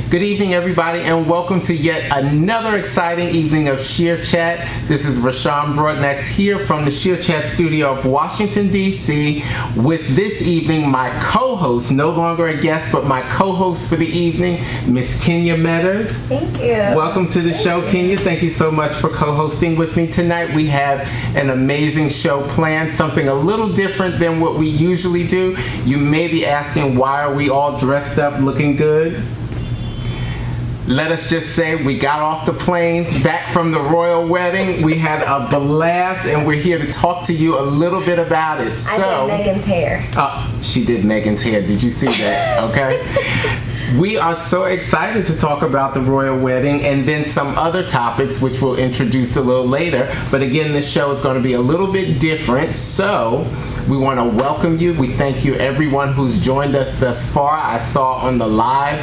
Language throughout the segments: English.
Good evening, everybody, and welcome to yet another exciting evening of Shear Chat. This is Rashawn Broadnax here from the Shear Chat studio of Washington, D.C. with this evening my co-host, no longer a guest, but my co-host for the evening, Miss Kenya Metters. Thank you. Welcome to the show, Kenya. Thank you so much for co-hosting with me tonight. We have an amazing show planned, something a little different than what we usually do. You may be asking, why are we all dressed up looking good? Let us just say we got off the plane, back from the royal wedding. We had a blast, and we're here to talk to you a little bit about it. I did Megan's hair. She did Megan's hair. Did you see that? Okay. We are so excited to talk about the royal wedding and then some other topics which we'll introduce a little later. But again, this show is going to be a little bit different, so we want to welcome you. We thank you, everyone who's joined us thus far. I saw on the live,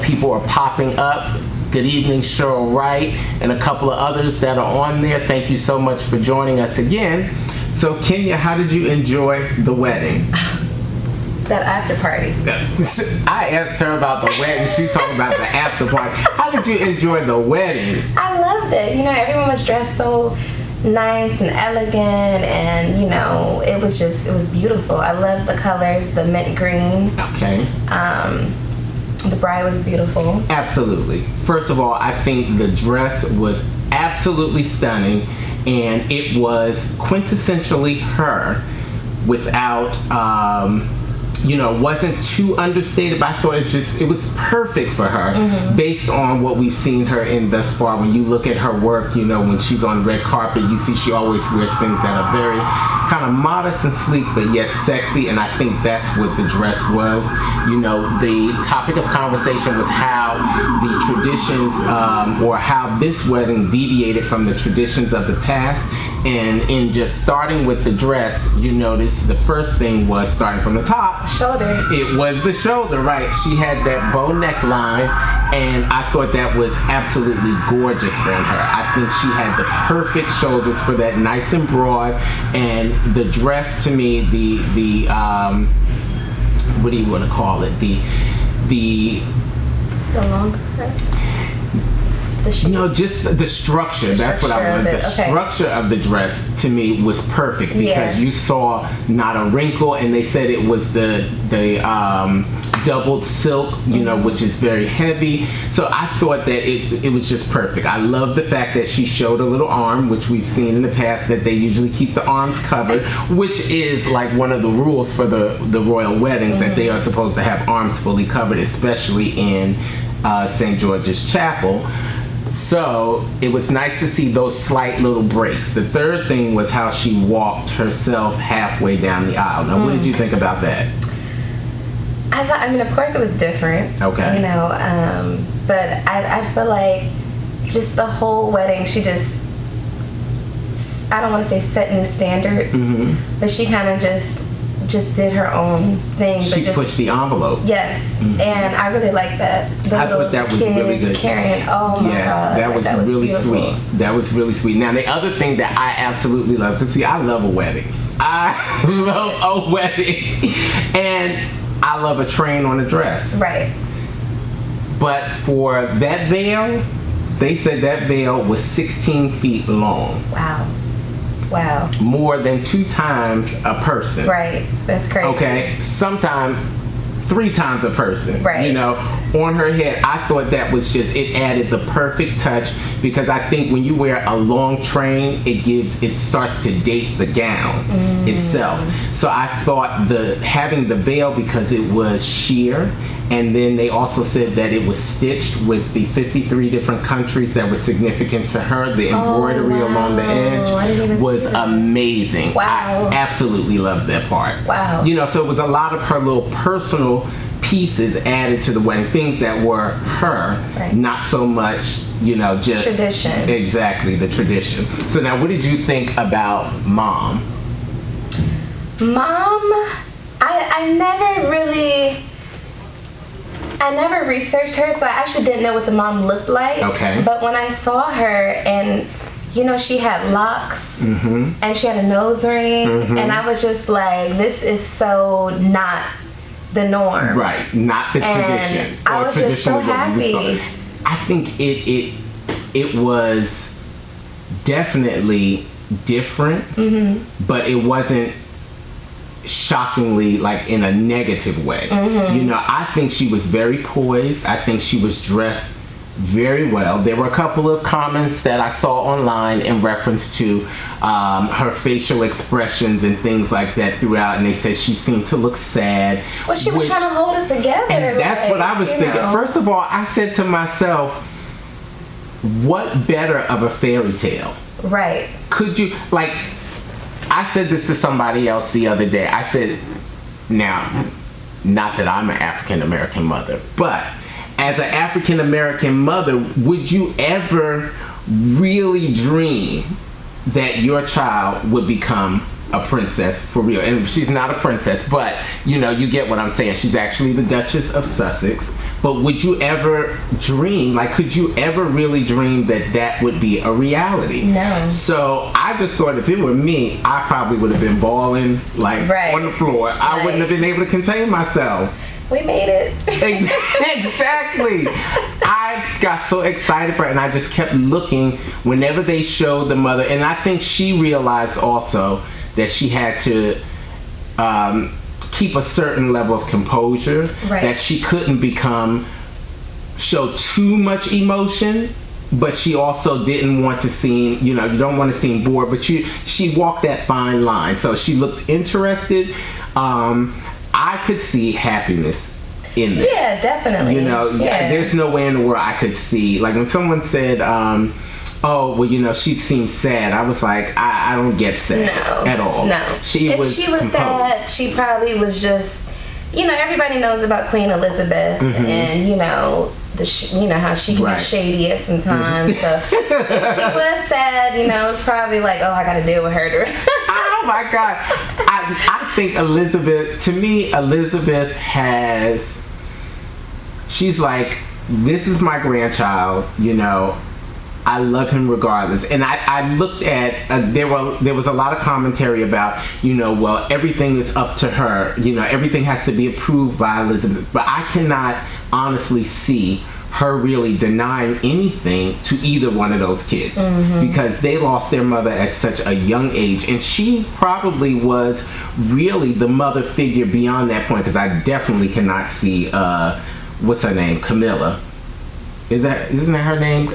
people are popping up. Good evening, Cheryl Wright, and a couple of others that are on there. Thank you so much for joining us again. So, Kenya, how did you enjoy the wedding? That after party. I asked her about the wedding. She's talking about the after party. How did you enjoy the wedding? I loved it. Everyone was dressed so nice and elegant, and it was beautiful. I loved the colors, the mint green. Okay. The bride was beautiful. Absolutely. First of all, I think the dress was absolutely stunning, and it was quintessentially her without wasn't too understated, but I thought it was perfect for her based on what we've seen her in thus far. When you look at her work, when she's on red carpet, you see she always wears things that are very kind of modest and sleek, but yet sexy, and I think that's what the dress was. The topic of conversation was how the traditions, or how this wedding deviated from the traditions of the past. And in just starting with the dress, you notice the first thing was starting from the top. Shoulders. It was the shoulder, right? She had that bow neckline, and I thought that was absolutely gorgeous on her. I think she had the perfect shoulders for that, nice and broad. And the dress, to me, the what do you want to call it? The long dress. Just the structure. That's what I was going to say. The structure of the dress, to me, was perfect because you saw not a wrinkle, and they said it was the doubled silk, which is very heavy. So I thought that it was just perfect. I love the fact that she showed a little arm, which we've seen in the past that they usually keep the arms covered, which is like one of the rules for the royal weddings, that they are supposed to have arms fully covered, especially in St. George's Chapel. So it was nice to see those slight little breaks. The third thing was how she walked herself halfway down the aisle. Now, what did you think about that? Of course it was different. Okay. But I feel like just the whole wedding, she just, I don't want to say set new standards, but she kind of just did her own thing. She pushed the envelope. Yes, and I really like that. I thought that was really good. Carrying, oh my God. That was really beautiful. Sweet. That was really sweet. Now, the other thing that I absolutely love, because I love a wedding. I love a wedding. And I love a train on a dress. Right. But for that veil, they said that veil was 16 feet long. Wow. More than 2 times a person. Right. That's crazy. Okay. Sometimes 3 times a person. Right. On her head. I thought that was it added the perfect touch, because I think when you wear a long train, it starts to date the gown itself. So I thought having the veil, because it was sheer, and then they also said that it was stitched with the 53 different countries that were significant to her. The embroidery along the edge was amazing. Wow. I absolutely loved that part. Wow. So it was a lot of her little personal pieces added to the wedding, things that were her, not so much, just tradition. Exactly, the tradition. So now, what did you think about Mom? I never researched her, so I actually didn't know what the mom looked like. Okay. But when I saw her, and she had locks, and she had a nose ring, and I was just like, this is so not the norm. Right, not the tradition. I was just so happy. I think it was definitely different, but it wasn't shockingly like in a negative way. You know, I think she was very poised. I think she was dressed very well. There were a couple of comments that I saw online in reference to her facial expressions and things like that throughout, and they said she seemed to look sad. Well, she was trying to hold it together. And that's what I was thinking. First of all, I said to myself, what better of a fairy tale? Right. Could you, like, I said this to somebody else the other day. I said, now, not that I'm an African American mother, but as an African American mother, would you ever really dream that your child would become a princess for real? And she's not a princess, but you know, you get what I'm saying. She's actually the Duchess of Sussex. But would you ever dream, like, could you ever really dream that that would be a reality? No. So I just thought if it were me, I probably would have been bawling like on the floor. I wouldn't have been able to contain myself. We made it. Exactly. I got so excited for it, and I just kept looking whenever they showed the mother. And I think she realized also that she had to keep a certain level of composure, that she couldn't show too much emotion, but she also didn't want to seem, you know, you don't want to seem bored, but she walked that fine line. So she looked interested. I could see happiness in there. Yeah, definitely. You know, there's no way in the world I could see, like when someone said, oh, well, you know, she seems sad. I was like, I don't get sad at all. No. If she was sad, she probably was just, you know, everybody knows about Queen Elizabeth and, you know, you know how she can be shady at some times. So if she was sad, you know, it's probably like, oh, I got to deal with her. Oh my God. I think Elizabeth, to me, Elizabeth she's like, this is my grandchild, you know, I love him regardless. And I looked at, there was a lot of commentary about, you know, well, everything is up to her. You know, everything has to be approved by Elizabeth. But I cannot honestly see her really denying anything to either one of those kids because they lost their mother at such a young age. And she probably was really the mother figure beyond that point, because I definitely cannot see, what's her name? Camilla. Isn't that her name?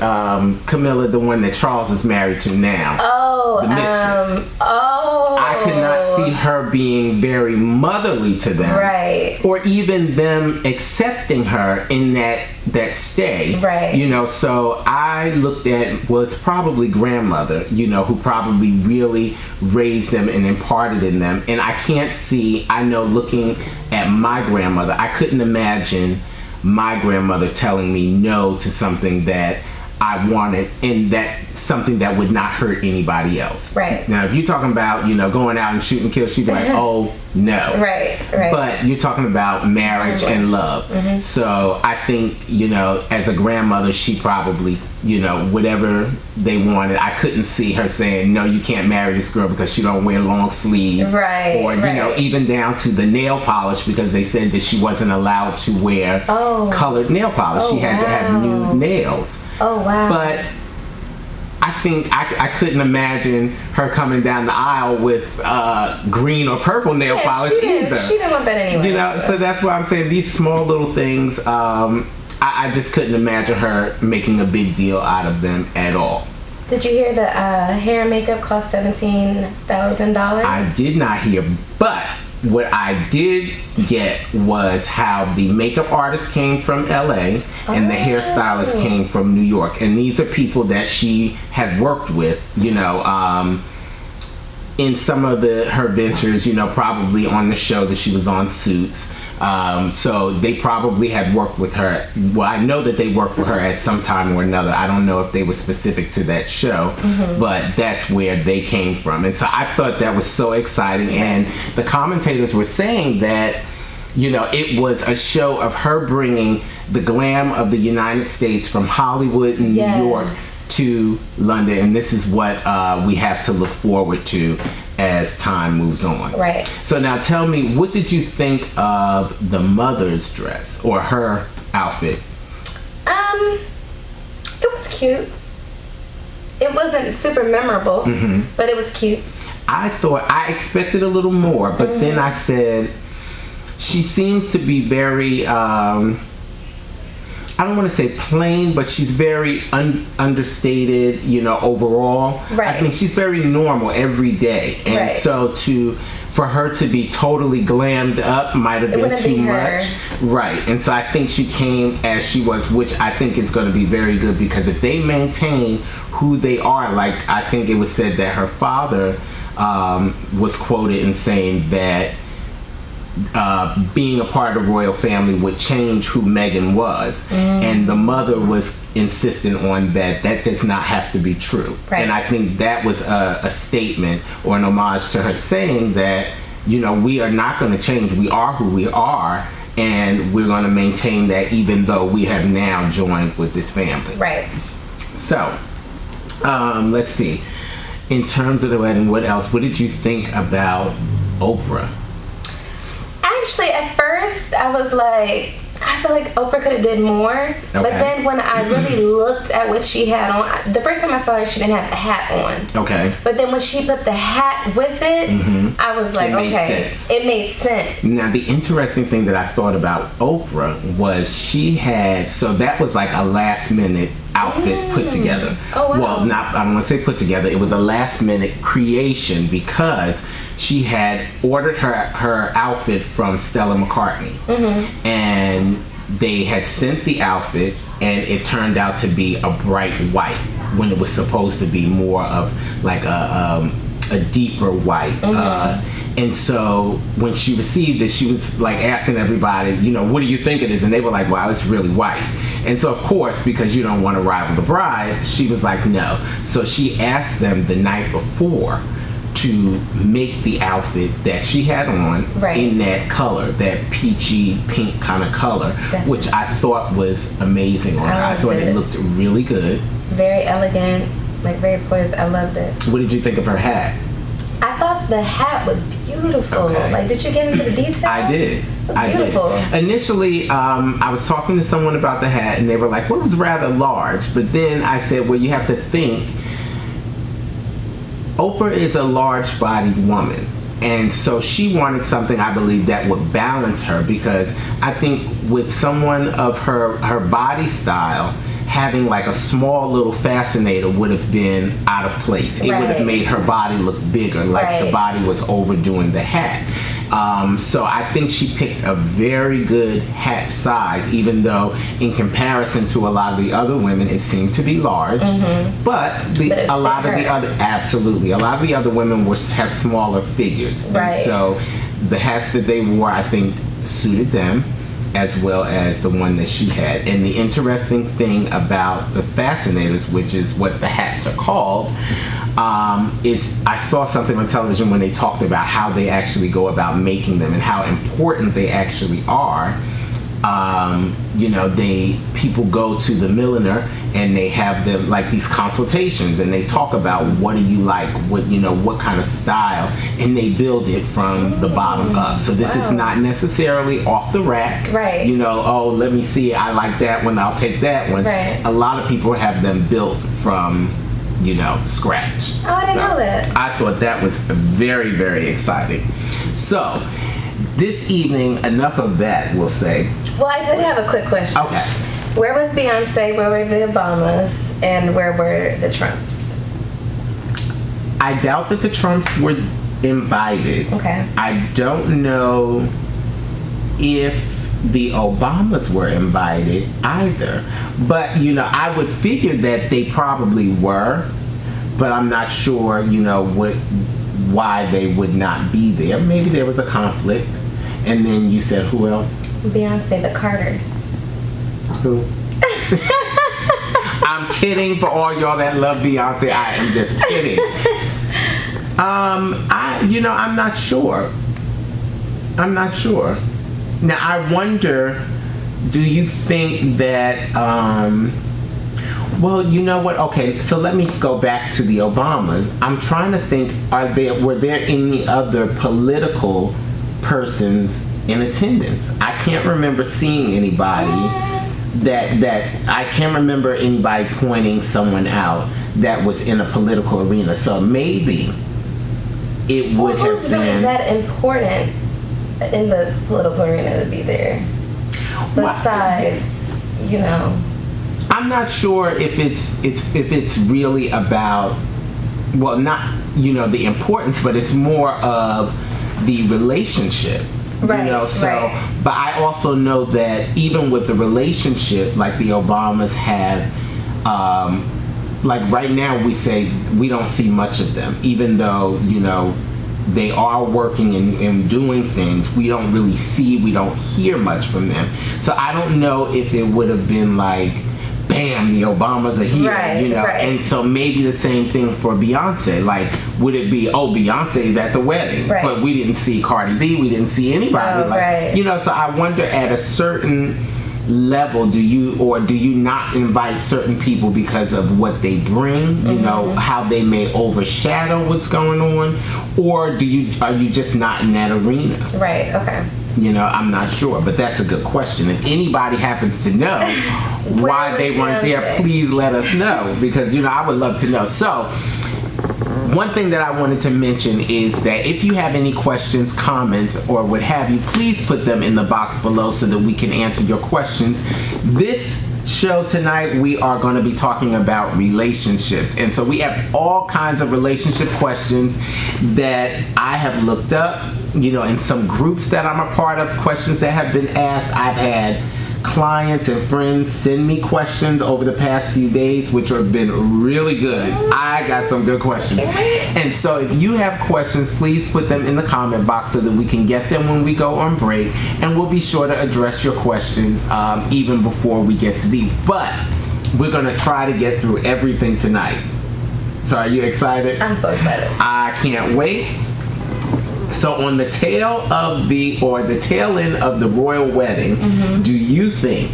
Camilla, the one that Charles is married to now. Oh, the mistress. I could not see her being very motherly to them, right? Or even them accepting her in that stay, right? You know, so I looked at was probably grandmother, you know, who probably really raised them and imparted in them. And I can't see. I know, looking at my grandmother, I couldn't imagine my grandmother telling me no to something that I wanted, and that something that would not hurt anybody else. Right. Now, if you're talking about, you know, going out and shoot and kill, she'd be like, oh, no. Right. But you're talking about marriage and love. So I think, you know, as a grandmother, she probably, you know, whatever they wanted, I couldn't see her saying, no, you can't marry this girl because she don't wear long sleeves. Right. Or, you know, even down to the nail polish, because they said that she wasn't allowed to wear colored nail polish. She had to have nude nails. Oh, wow. But I think I couldn't imagine her coming down the aisle with green or purple nail polish either. She didn't want that anyway. You know, so that's why I'm saying these small little things, I just couldn't imagine her making a big deal out of them at all. Did you hear the hair and makeup cost $17,000? I did not hear, but what I did get was how the makeup artist came from LA and the hairstylist came from New York. And these are people that she had worked with, you know, in some of her ventures, you know, probably on the show that she was on, Suits. So they probably had worked with her. Well, I know that they worked with her at some time or another. I don't know if they were specific to that show, but that's where they came from. And so I thought that was so exciting. And the commentators were saying that, you know, it was a show of her bringing the glam of the United States from Hollywood and New York to London. And this is what we have to look forward to as time moves on. Right. So now tell me, what did you think of the mother's dress or her outfit? It was cute. It wasn't super memorable, but it was cute. I expected a little more, but then I said, she seems to be very, I don't want to say plain, but she's very understated, overall. Right. I think she's very normal every day. And so for her to be totally glammed up might have been too much. Right. And so I think she came as she was, which I think is going to be very good, because if they maintain who they are, like I think it was said that her father was quoted in saying that being a part of the royal family would change who Meghan was, and the mother was insistent on that does not have to be true. Right. And I think that was a statement or an homage to her saying that we are not going to change. We are who we are, and we're going to maintain that even though we have now joined with this family. Right. So let's see, in terms of the wedding, what else? What did you think about Oprah? Actually, at first, I was like, I feel like Oprah could have did more. Okay. But then when I really looked at what she had on, the first time I saw her, she didn't have the hat on. Okay. But then when she put the hat with it, I was like, it made sense. Now, the interesting thing that I thought about Oprah was she had, so that was like a last minute outfit put together. Oh, wow. Well, I don't want to say put together. It was a last minute creation because she had ordered her outfit from Stella McCartney, and they had sent the outfit, and it turned out to be a bright white when it was supposed to be more of like a deeper white. And so when she received it, she was like asking everybody, what do you think it is? And they were like, wow, it's really white. And so, of course, because you don't want to rival the bride, she was like, no. So she asked them the night before to make the outfit that she had on in that color, that peachy pink kind of color, which I thought was amazing on her. I thought it looked really good. Very elegant, like very poised. I loved it. What did you think of her hat? I thought the hat was beautiful. Okay. Like, did you get into the details? I did. I beautiful. Did. Initially, I was talking to someone about the hat, and they were like, well, it was rather large. But then I said, well, you have to think, Oprah is a large-bodied woman, and so she wanted something, I believe, that would balance her, because I think with someone of her body style, having like a small little fascinator would have been out of place. It would have made her body look bigger, like the body was overdoing the hat. So I think she picked a very good hat size, even though in comparison to a lot of the other women, it seemed to be large. But a lot of the other women have smaller figures. And so the hats that they wore, I think, suited them as well as the one that she had. And the interesting thing about the fascinators, which is what the hats are called, is I saw something on television when they talked about how they actually go about making them and how important they actually are. People go to the milliner and they have them like these consultations, and they talk about what do you like, what kind of style, and they build it from the bottom up. So this is not necessarily off the rack. Oh, let me see, I like that one, I'll take that one. A lot of people have them built from scratch. Oh, I didn't know that. I thought that was very, very exciting. So this evening, enough of that, we'll say. Well, I did have a quick question. Okay. Where was Beyonce? Where were the Obamas? And where were the Trumps? I doubt that the Trumps were invited. Okay. I don't know if the Obamas were invited either. But, I would figure that they probably were. But I'm not sure, why they would not be there. Maybe there was a conflict. And then you said who else? Beyonce, the Carters. Who? I'm kidding for all y'all that love Beyonce. I am just kidding. I'm not sure. Now, I wonder, do you think that Well, you know what? Okay, so let me go back to the Obamas. I'm trying to think, were there any other political persons in attendance? I can't remember seeing anybody that I can't remember anybody pointing someone out that was in a political arena. So maybe it would have who's been really that important in the political arena to be there. Besides, you know. I'm not sure if it's really about, well, not, you know, the importance, but it's more of the relationship. Right, you know, so right. But I also know that even with the relationship, like the Obamas have, like right now we say we don't see much of them, even though, you know, they are working and doing things. We don't really see, we don't hear much from them. So I don't know if it would have been like, bam, the Obamas are here, right, you know. Right. And so maybe the same thing for Beyonce. Like, would it be, oh, Beyonce's at the wedding, right. but we didn't see Cardi B, we didn't see anybody. Right. You know, so I wonder at a certain level, do you not invite certain people because of what they bring, you know, how they may overshadow what's going on, or are you just not in that arena? Right, okay. You know, I'm not sure, but that's a good question. If anybody happens to know why they weren't there, please let us know, because, you know, I would love to know. So, one thing that I wanted to mention is that if you have any questions, comments, or what have you, please put them in the box below so that we can answer your questions. This show tonight, we are going to be talking about relationships. And so we have all kinds of relationship questions that I have looked up, you know, in some groups that I'm a part of, questions that have been asked. I've had clients and friends send me questions over the past few days, which have been really good. I got some good questions. And so if you have questions, please put them in the comment box so that we can get them when we go on break, and we'll be sure to address your questions even before we get to these. But we're going to try to get through everything tonight. So are you excited? I'm so excited. I can't wait. So on the tail end of the royal wedding, do you think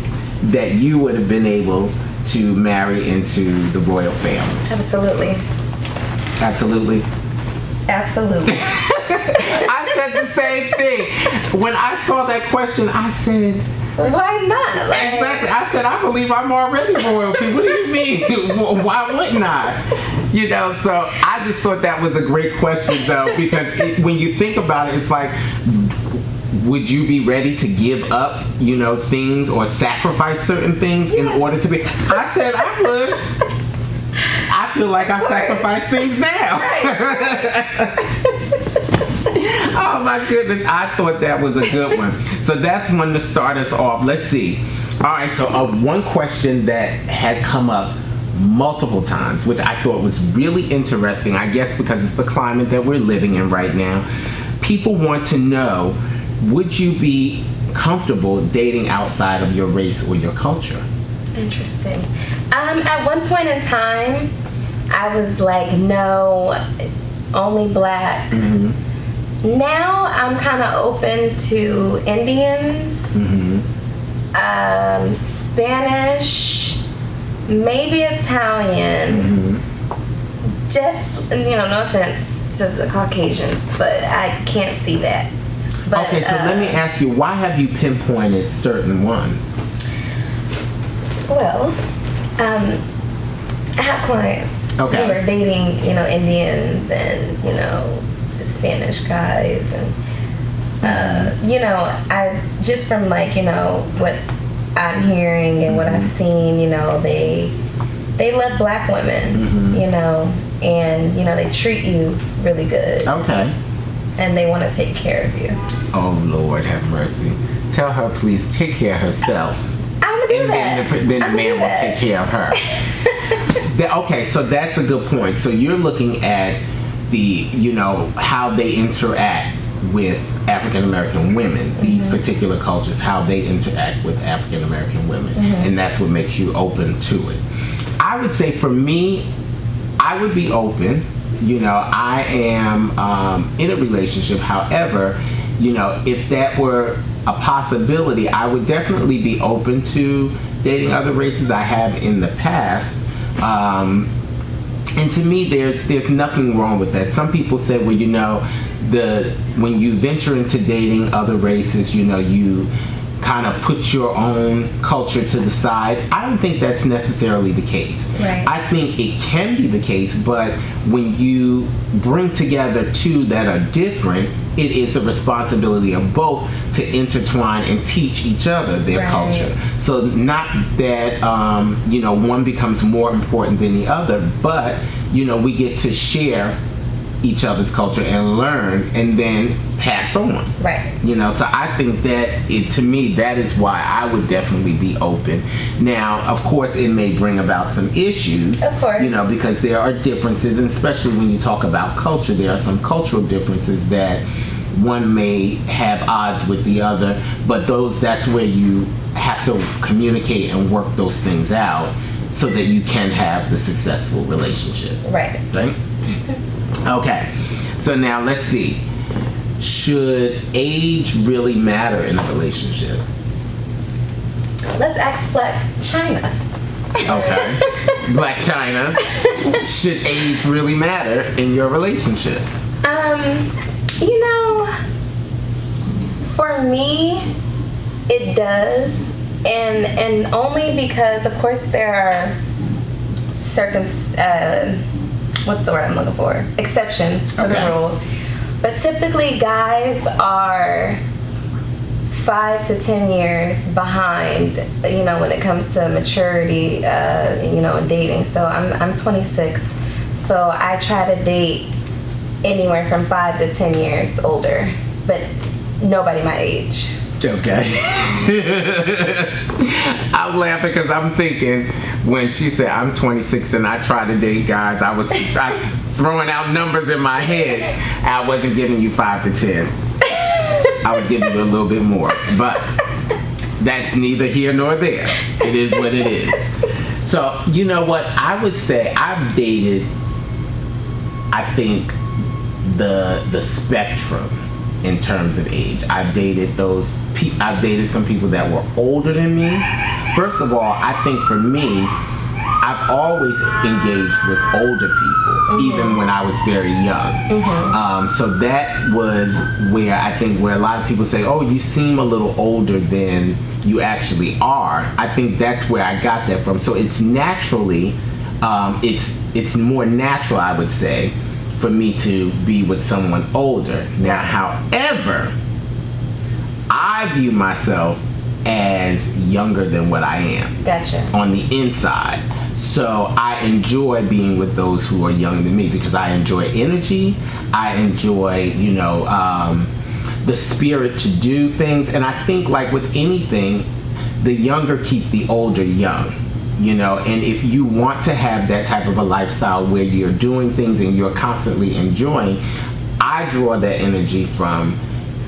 that you would have been able to marry into the royal family? Absolutely. Absolutely. Absolutely. I said the same thing. When I saw that question, I said, why not? Like, exactly. I said, I believe I'm already royalty. What do you mean? Why wouldn't I? You know, so I just thought that was a great question, though, because when you think about it, it's like, would you be ready to give up, you know, things or sacrifice certain things in order to be? I said I would. I feel like I sacrifice things now. Oh my goodness, I thought that was a good one. So that's one to start us off. Let's see. All right, so one question that had come up multiple times, which I thought was really interesting, I guess because it's the climate that we're living in right now. People want to know, would you be comfortable dating outside of your race or your culture? Interesting. At one point in time, I was like, no, only black. Now I'm kind of open to Indians, Spanish, maybe Italian. No offense to the Caucasians, but I can't see that. But, okay, so let me ask you, why have you pinpointed certain ones? Well, I have clients who are dating, Indians and, Spanish guys, and I just from what I'm hearing and what I've seen, they love black women, and they treat you really good. Okay. And they want to take care of you. Oh Lord, have mercy. Tell her please take care of herself. I'm gonna do that. Then the man will take care of her. Okay, so that's a good point. So you're looking at the, how they interact with African American women, these particular cultures, how they interact with African American women, and that's what makes you open to it. I would say for me, I would be open. I am in a relationship. However, if that were a possibility, I would definitely be open to dating other races. I have in the past. And to me, there's nothing wrong with that. Some people say, well, you know, when you venture into dating other races, you know, you kind of put your own culture to the side. I don't think that's necessarily the case. Right. I think it can be the case, but when you bring together two that are different, it is the responsibility of both to intertwine and teach each other their right. culture. So not that, you know, one becomes more important than the other, but, you know, we get to share each other's culture and learn and then pass on. Right. You know, so I think that to me, that is why I would definitely be open. Now, of course, it may bring about some issues. Of course. You know, because there are differences, and especially when you talk about culture, there are some cultural differences that one may have odds with the other, but that's where you have to communicate and work those things out so that you can have the successful relationship. Right. Right? Okay, so now let's see. Should age really matter in a relationship? Let's ask Black China. Okay. Black China. Should age really matter in your relationship? You know, for me, it does, and only because, of course, there are what's the word I'm looking for? Exceptions to the rule. But typically guys are 5 to 10 years behind, you know, when it comes to maturity, you know, in dating. So I'm 26, so I try to date anywhere from 5 to 10 years older, but nobody my age. Okay. I'm laughing because I'm thinking when she said I'm 26 and I try to date guys, I was throwing out numbers in my head. I wasn't giving you 5 to 10. I was giving you a little bit more. But that's neither here nor there. It is what it is. So, you know what? I would say I've dated, I think, the spectrum in terms of age. I've dated some people that were older than me. First of all, I think for me, I've always engaged with older people, even when I was very young. So that was where I think where a lot of people say, oh, you seem a little older than you actually are. I think that's where I got that from. So it's naturally, it's more natural, I would say, for me to be with someone older. Now, however, I view myself as younger than what I am. Gotcha. On the inside. So I enjoy being with those who are younger than me because I enjoy energy. I enjoy, you know, the spirit to do things. And I think, like with anything, the younger keep the older young. You know, and if you want to have that type of a lifestyle where you're doing things and you're constantly enjoying, I draw that energy from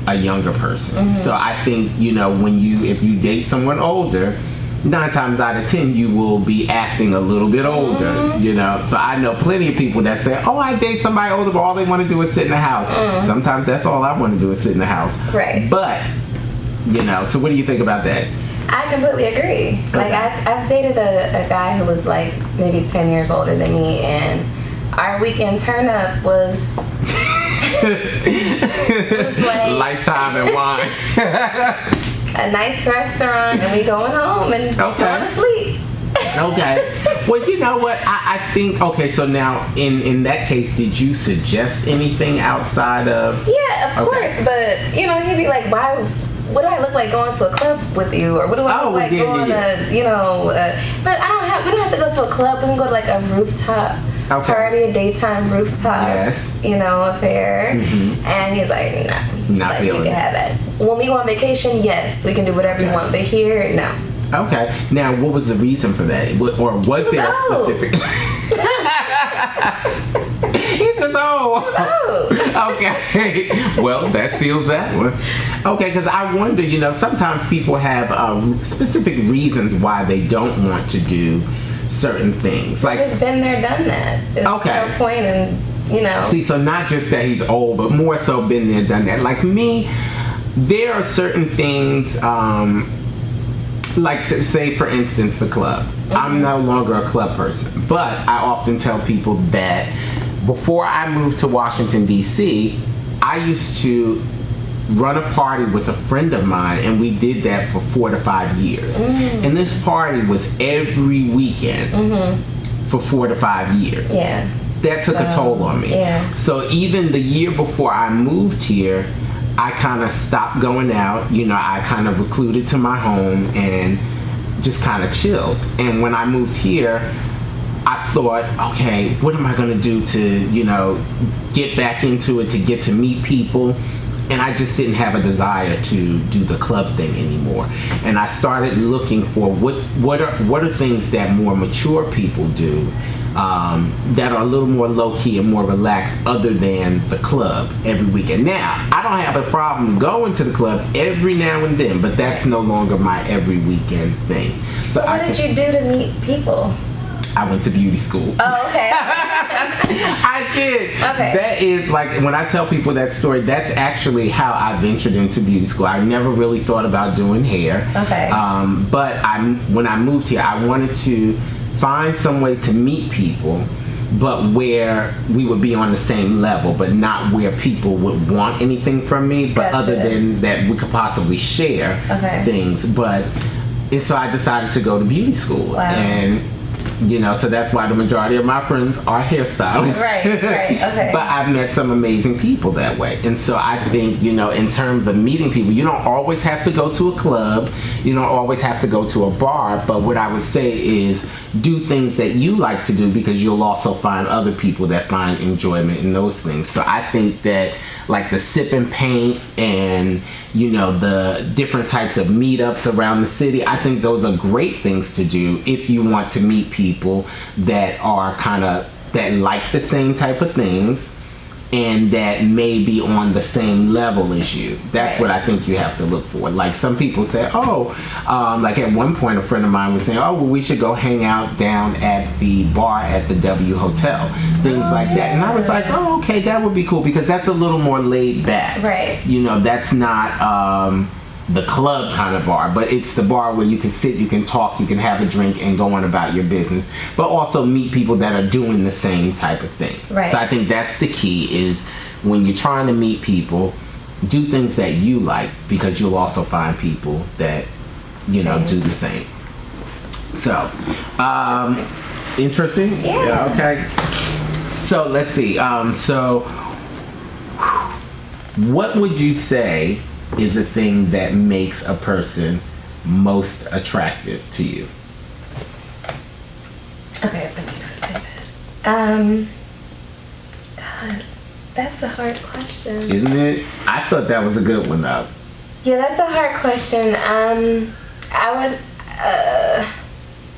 a younger person. So I think, you know, if you date someone older, 9 times out of 10 you will be acting a little bit older, you know. So I know plenty of people that say, oh, I date somebody older, but all they want to do is sit in the house. Sometimes that's all I want to do is sit in the house. Right. But, you know, so what do you think about that? I completely agree. Like, I've dated a guy who was like maybe 10 years older than me, and our weekend turn up was like Lifetime and wine. a nice restaurant, and we going home and going to sleep. Okay. Well, you know what? I think, okay, so now in that case, did you suggest anything outside of... Yeah, of course, but, you know, he'd be like, what do I look like going to a club with you? Or what do I look like going to, you know... but we don't have to go to a club. We can go to like a rooftop party, a daytime rooftop, you know, affair. And he's like, no. Not like, feeling you can have that. When we go on vacation, yes, we can do whatever you want. But here, no. Okay. Now, what was the reason for that? Or was there a specific... He's just old. Okay. Well, that seals that one. Okay, because I wonder, you know, sometimes people have specific reasons why they don't want to do certain things. Like, just been there, done that. There's no point in, you know. See, so not just that he's old, but more so been there, done that. Like me, there are certain things like say for instance the club. I'm no longer a club person, but I often tell people that before I moved to Washington D.C., I used to run a party with a friend of mine, and we did that for 4 to 5 years. And this party was every weekend for 4 to 5 years. Yeah. That took a toll on me. Yeah. So even the year before I moved here, I kind of stopped going out. You know, I kind of recluded to my home and just kind of chilled. And when I moved here, I thought, okay, what am I going to do to, you know, get back into it, to get to meet people? And I just didn't have a desire to do the club thing anymore. And I started looking for what are things that more mature people do that are a little more low-key and more relaxed other than the club every weekend. Now, I don't have a problem going to the club every now and then, but that's no longer my every weekend thing. So what did you do to meet people? I went to beauty school. Oh, okay. I did. Okay. That is, like, when I tell people that story, that's actually how I ventured into beauty school. I never really thought about doing hair. Okay. But when I moved here, I wanted to find some way to meet people, but where we would be on the same level, but not where people would want anything from me, but other than that we could possibly share things. And so I decided to go to beauty school. Wow. And you know, so that's why the majority of my friends are hairstylists. Right, okay. But I've met some amazing people that way. And so I think, you know, in terms of meeting people, you don't always have to go to a club. You don't always have to go to a bar. But what I would say is do things that you like to do, because you'll also find other people that find enjoyment in those things. So I think that, like the sip and paint and, you know, the different types of meetups around the city, I think those are great things to do if you want to meet people that are that like the same type of things and that may be on the same level as you. That's what I think you have to look for. Like some people say, like at one point a friend of mine was saying, well, we should go hang out down at the bar at the W Hotel. Things like that. And I was like, oh, okay, that would be cool, because that's a little more laid back. Right. You know, that's not the club kind of bar, but it's the bar where you can sit, you can talk, you can have a drink and go on about your business, but also meet people that are doing the same type of thing. Right. So I think that's the key, is when you're trying to meet people, do things that you like, because you'll also find people that, you know, do the same. So, interesting? Yeah. Okay. So let's see. So what would you say is the thing that makes a person most attractive to you? Okay, let me not say that. God, that's a hard question. Isn't it? I thought that was a good one, though. Yeah, that's a hard question. I would,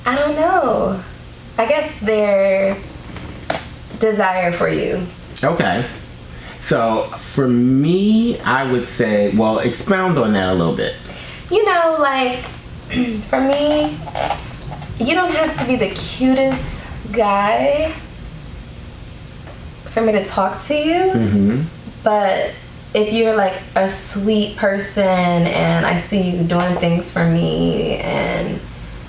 I don't know. I guess their desire for you. Okay. So, for me, I would say, well, expound on that a little bit. You know, like, for me, you don't have to be the cutest guy for me to talk to you. Mm-hmm. But if you're, like, a sweet person and I see you doing things for me and,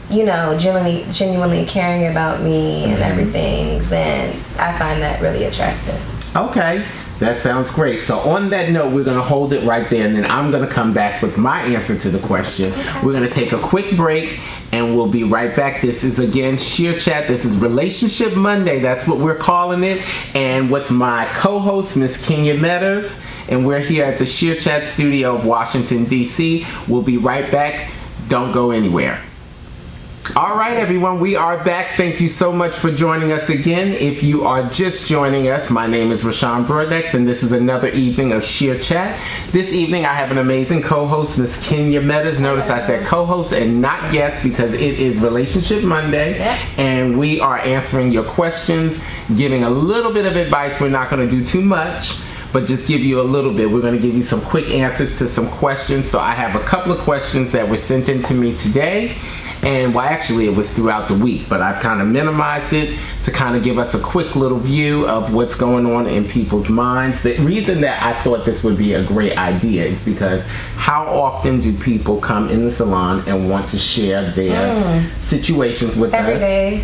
you know, genuinely caring about me and everything, then I find that really attractive. Okay. That sounds great. So on that note, we're going to hold it right there, and then I'm going to come back with my answer to the question. Okay. We're going to take a quick break, and we'll be right back. This is, again, Shear Chat. This is Relationship Monday. That's what we're calling it. And with my co-host, Miss Kenya Metters, and we're here at the Shear Chat studio of Washington, D.C. We'll be right back. Don't go anywhere. All right, everyone, we are back. Thank you so much for joining us again. If you are just joining us, my name is Rashawn Broadnex, and this is another evening of Shear Chat. This evening, I have an amazing co-host, Miss Kenya Metters. Notice I said co-host and not guest, because it is Relationship Monday, and we are answering your questions, giving a little bit of advice. We're not going to do too much, but just give you a little bit. We're going to give you some quick answers to some questions. So I have a couple of questions that were sent in to me today, And well, actually it was throughout the week, but I've kind of minimized it to kind of give us a quick little view of what's going on in people's minds. The reason that I thought this would be a great idea is because how often do people come in the salon and want to share their situations with every us? Day.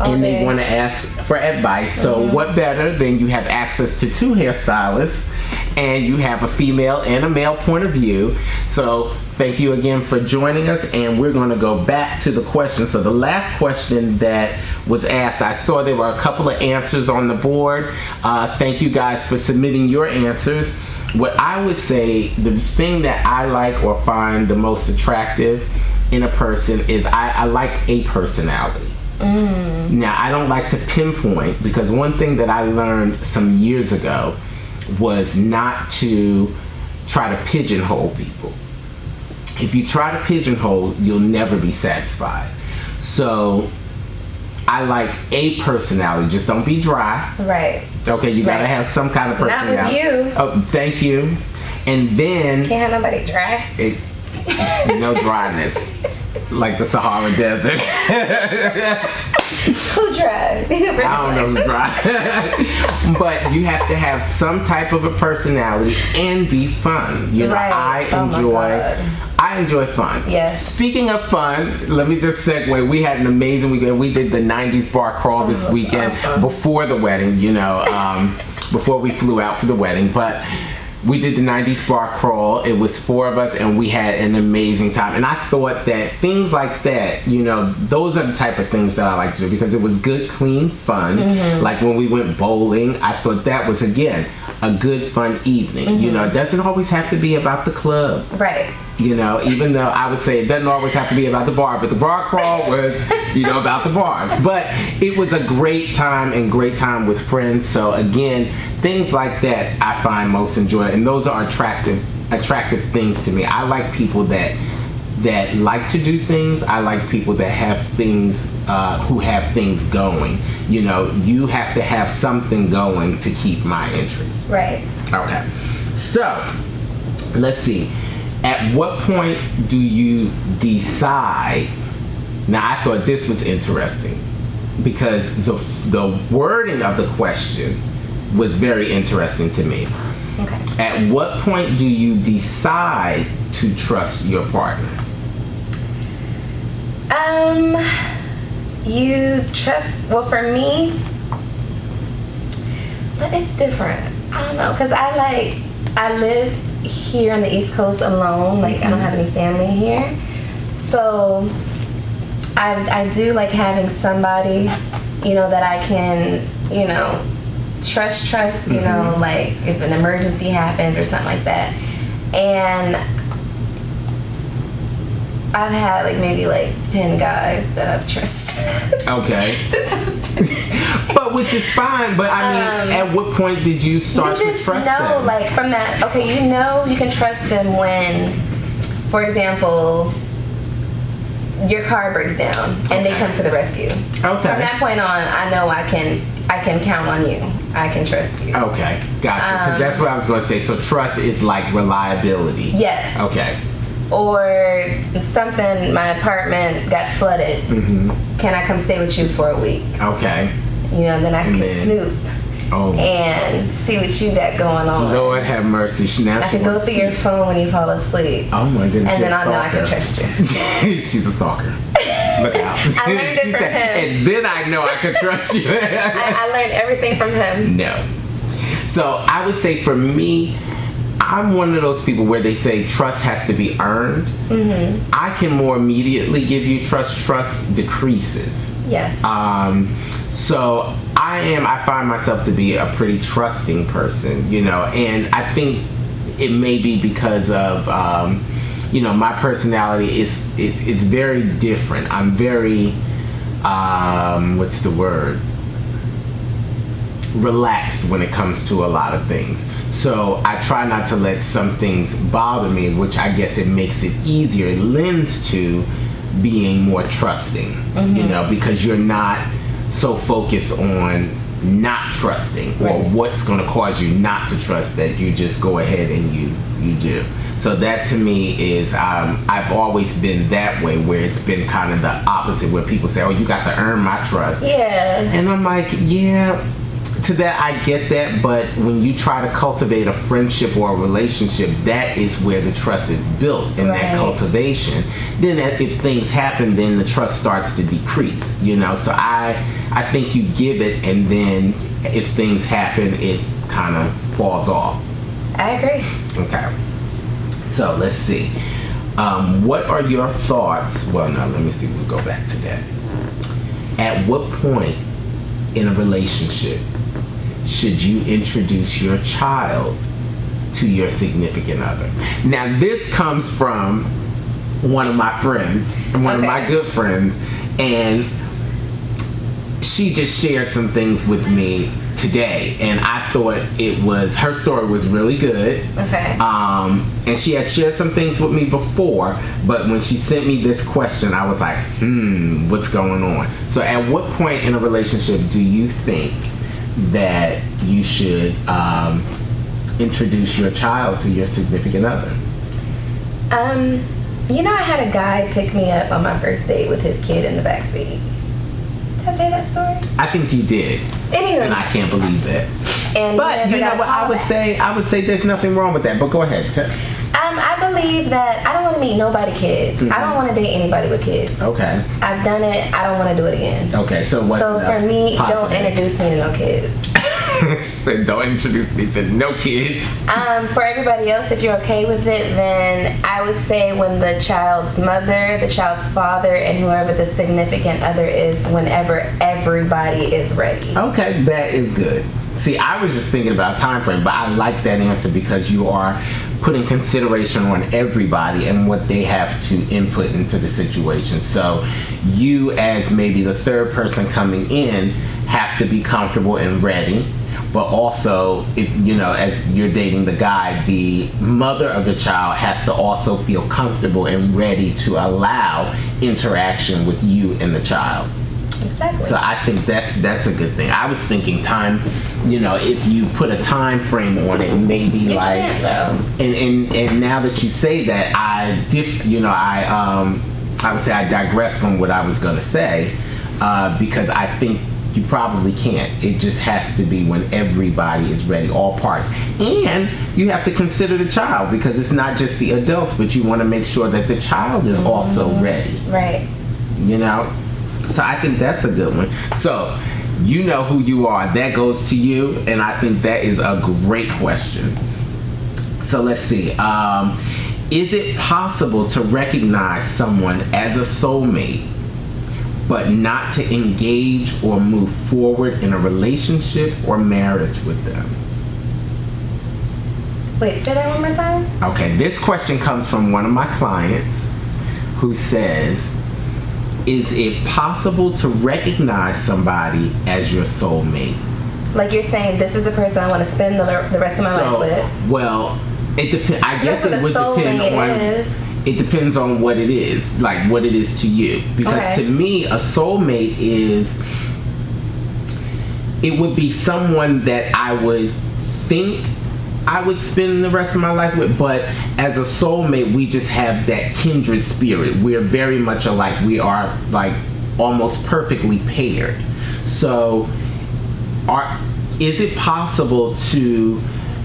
And they want to ask for advice. So what better than you have access to 2 hairstylists and you have a female and a male point of view. So thank you again for joining us, and we're going to go back to the question. So the last question that was asked, I saw there were a couple of answers on the board. Thank you guys for submitting your answers. What I would say, the thing that I like or find the most attractive in a person is I like a personality. Now, I don't like to pinpoint, because one thing that I learned some years ago was not to try to pigeonhole people. If you try to pigeonhole, you'll never be satisfied. So I like a personality. Just don't be dry. Right. Okay, you gotta have some kind of personality. Not with you. Oh, thank you. And then can't have nobody dry. No dryness. Like the Sahara Desert. Who dry? I don't know who dry. But you have to have some type of a personality and be fun. You know, right. I enjoy fun. Yes. Speaking of fun, let me just segue. We had an amazing weekend. We did the 90s bar crawl this weekend before the wedding, you know, before we flew out for the wedding. But we did the 90s bar crawl. It was 4 of us, and we had an amazing time. And I thought that things like that, you know, those are the type of things that I like to do, because it was good, clean fun. Like when we went bowling, I thought that was, again, a good, fun evening. You know, it doesn't always have to be about the club. Right. You know, even though I would say it doesn't always have to be about the bar, but the bar crawl was, you know, about the bars. But it was a great time, and great time with friends. So again, things like that I find most enjoyable, and those are attractive things to me. I like people that like to do things. I like people that have things, who have things going. You know, you have to have something going to keep my interest. Right. Okay. So, let's see. At what point do you decide? Now, I thought this was interesting, because the wording of the question was very interesting to me. Okay. At what point do you decide to trust your partner? You trust, well, for me, but it's different. I don't know, because I live here on the East Coast alone. Like, I don't have any family here. So I do like having somebody, you know, that I can, you know, trust, you know, like if an emergency happens or something like that. And I've had like maybe like 10 guys that I've trusted. Okay. But which is fine. But I mean, at what point did you start to trust them? You just know, like from that. Okay, you know, you can trust them when, for example, your car breaks down and they come to the rescue. Okay. From that point on, I know I can count on you. I can trust you. Okay, gotcha. Because that's what I was going to say. So trust is like reliability. Yes. Okay. Or something, my apartment got flooded. Can I come stay with you for a week? Okay. You know, then I can snoop and see what you got going on. Lord have mercy. Now I can go through your phone when you fall asleep. Oh my goodness. And then I know I can trust you. She's a stalker. Look out. I learned it from him. And then I know I can trust you. I learned everything from him. No. So I would say for me, I'm one of those people where they say trust has to be earned. I can more immediately give you trust. Trust decreases. Yes. So I find myself to be a pretty trusting person, you know, and I think it may be because of, you know, my personality is very different. I'm very, what's the word? Relaxed when it comes to a lot of things. So I try not to let some things bother me, which I guess it makes it easier. It lends to being more trusting, you know, because you're not so focused on not trusting or what's going to cause you not to trust that you just go ahead and you do. So that to me is, I've always been that way, where it's been kind of the opposite, where people say, oh, you got to earn my trust. Yeah. And I'm like, yeah, to that I get that, but when you try to cultivate a friendship or a relationship, that is where the trust is built, in that cultivation. Then if things happen, then the trust starts to decrease, you know. So I think you give it, and then if things happen, it kind of falls off. I agree. Okay. So let's see. What are your thoughts? Well, no, let me see. We'll go back to that. At what point in a relationship should you introduce your child to your significant other? Now, this comes from one of my friends, one of my good friends, and she just shared some things with me today, and I thought her story was really good. Okay. And she had shared some things with me before, but when she sent me this question, I was like, what's going on? So at what point in a relationship do you think that you should introduce your child to your significant other? You know, I had a guy pick me up on my first date with his kid in the backseat. Did I tell you that story? I think you did. Anyway. And I can't believe that. But you know what? I would say there's nothing wrong with that. But go ahead. I believe that I don't want to meet nobody kids. I don't want to date anybody with kids. Okay. I've done it. I don't want to do it again. Okay. So what? So for me, don't introduce me to no kids. Don't introduce me to no kids. For everybody else, if you're okay with it, then I would say when the child's mother, the child's father, and whoever the significant other is, whenever everybody is ready. Okay, that is good. See, I was just thinking about time frame, but I like that answer because you are putting consideration on everybody and what they have to input into the situation. So you, as maybe the third person coming in, have to be comfortable and ready. But also, if you know, as you're dating the guy, the mother of the child has to also feel comfortable and ready to allow interaction with you and the child. Exactly. So I think that's a good thing. I was thinking time, you know, if you put a time frame on it, maybe you like, can't, though. And now that you say that, I would say I digress from what I was gonna say, because I think you probably can't. It just has to be when everybody is ready, all parts. And you have to consider the child, because it's not just the adults, but you want to make sure that the child is also ready. Right. You know? So I think that's a good one. So, you know who you are. That goes to you, and I think that is a great question. So let's see. Is it possible to recognize someone as a soulmate but not to engage or move forward in a relationship or marriage with them? Wait, say that one more time? Okay, this question comes from one of my clients who says, is it possible to recognize somebody as your soulmate? Like you're saying, this is the person I want to spend the rest of my life with? Well, it depends. I guess it would depend on... It depends on what it is, like what it is to you. Because to me, a soulmate it would be someone that I would think I would spend the rest of my life with, but as a soulmate, we just have that kindred spirit. We're very much alike. We are like almost perfectly paired. So, is it possible to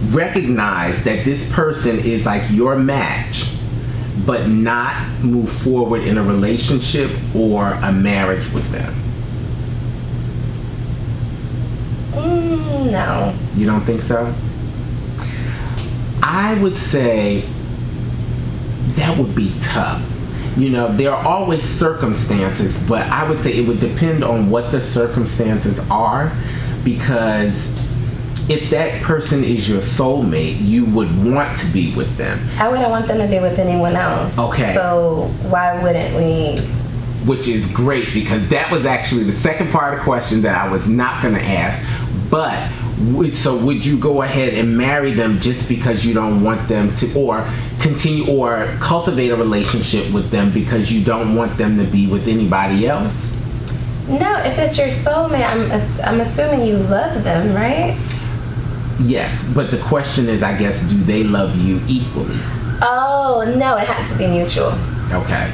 recognize that this person is like your match, but not move forward in a relationship or a marriage with them? No. You don't think so? I would say that would be tough. You know, there are always circumstances, but I would say it would depend on what the circumstances are, because if that person is your soulmate, you would want to be with them. I wouldn't want them to be with anyone else. Okay. So why wouldn't we? Which is great, because that was actually the second part of the question that I was not going to ask. But, so would you go ahead and marry them just because you don't want them to, or continue or cultivate a relationship with them because you don't want them to be with anybody else? No, if it's your soulmate, I'm assuming you love them, right? Yes, but the question is, I guess, do they love you equally? Oh, no, it has to be mutual. Okay.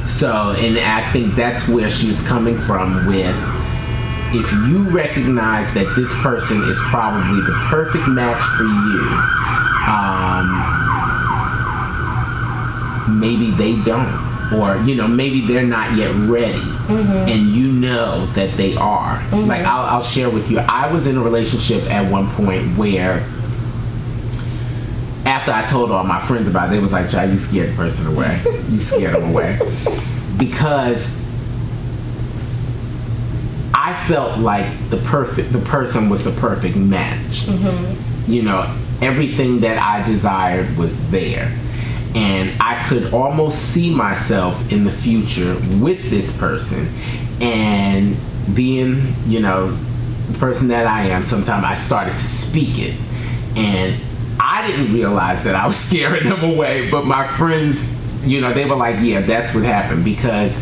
So, and I think that's where she was coming from with, if you recognize that this person is probably the perfect match for you, maybe they don't. Or, maybe they're not yet ready. And you know that they are. Like, I'll share with you. I was in a relationship at one point where, after I told all my friends about it, they was like, "Child, you scared the person away. You scared them away." Because I felt like the person was the perfect match. Everything that I desired was there. And I could almost see myself in the future with this person. And being, the person that I am, sometimes I started to speak it. And I didn't realize that I was scaring them away. But my friends, they were like, yeah, that's what happened. Because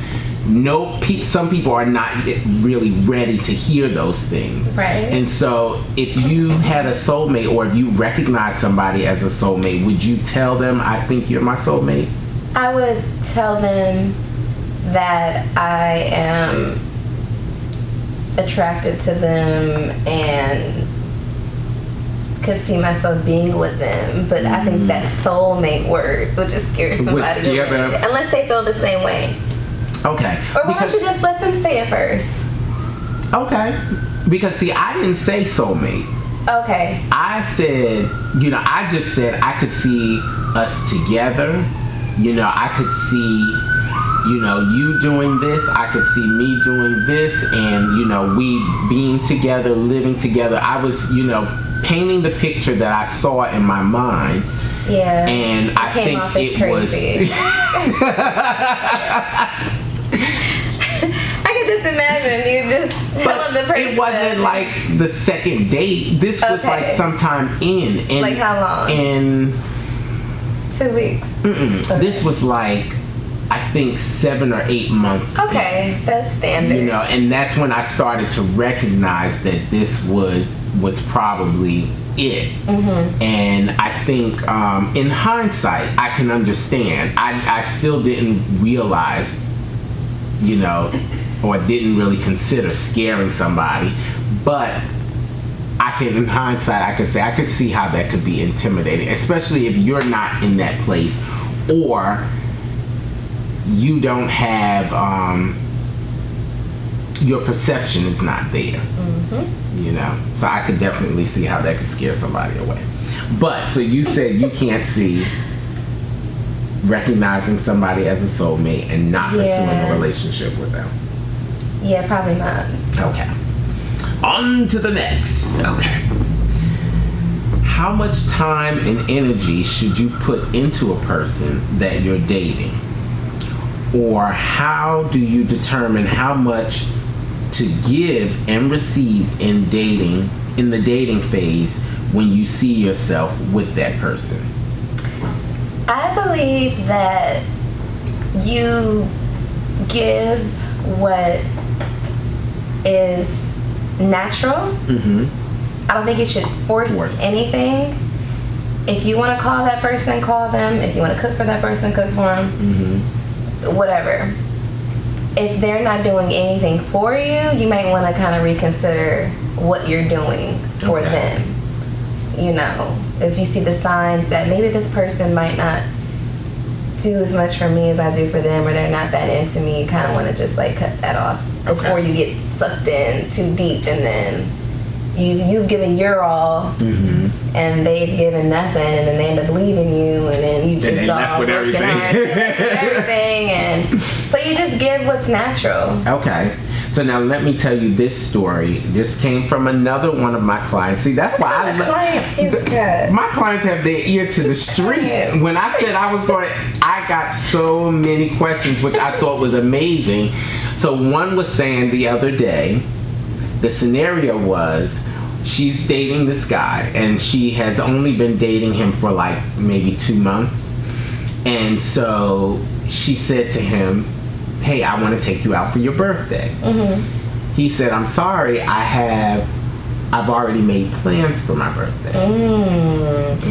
some people are not really ready to hear those things. Right. And so if you had a soulmate, or if you recognize somebody as a soulmate, would you tell them, I think you're my soulmate? I would tell them that I am attracted to them and could see myself being with them. But I think that soulmate word would just scare somebody away, unless they feel the same way. Okay. Or why don't you just let them say it first? Okay. Because, see, I didn't say soulmate. Okay. I said, I just said I could see us together. I could see, you doing this. I could see me doing this. And, we being together, living together. I was, painting the picture that I saw in my mind. Yeah. And I think it crazy. I could just imagine you just telling the person. It wasn't like the second date. This was like sometime in. And, like how long? In 2 weeks. Okay. This was like, I think 7 or 8 months. Okay, that's standard. And that's when I started to recognize that this was probably it. And I think in hindsight, I can understand. I still didn't realize, or didn't really consider scaring somebody. But in hindsight, I could say I could see how that could be intimidating, especially if you're not in that place, or you don't have, your perception is not there. So I could definitely see how that could scare somebody away. But, so you said you can't see recognizing somebody as a soulmate and not pursuing a relationship with them. Yeah, probably not. Okay. On to the next. Okay. How much time and energy should you put into a person that you're dating? Or how do you determine how much to give and receive in the dating phase when you see yourself with that person? I believe that you give what is natural. I don't think you should force anything. If you want to call that person, call them. If you want to cook for that person, cook for them. Whatever. If they're not doing anything for you, you might want to kind of reconsider what you're doing for them. If you see the signs that maybe this person might not do as much for me as I do for them, or they're not that into me, you kind of want to just like cut that off before you get sucked in too deep, and then you've given your all, and they've given nothing, and then they end up leaving you, and then you just all working hard everything, and so you just give what's natural. Okay. So now let me tell you this story. This came from another one of my clients. See, that's why I love my clients have their ear to the street. When I said I was going, I got so many questions, which I thought was amazing. So one was saying the other day, the scenario was she's dating this guy, and she has only been dating him for like maybe 2 months. And so she said to him, hey, I want to take you out for your birthday. He said, I'm sorry, I've already made plans for my birthday.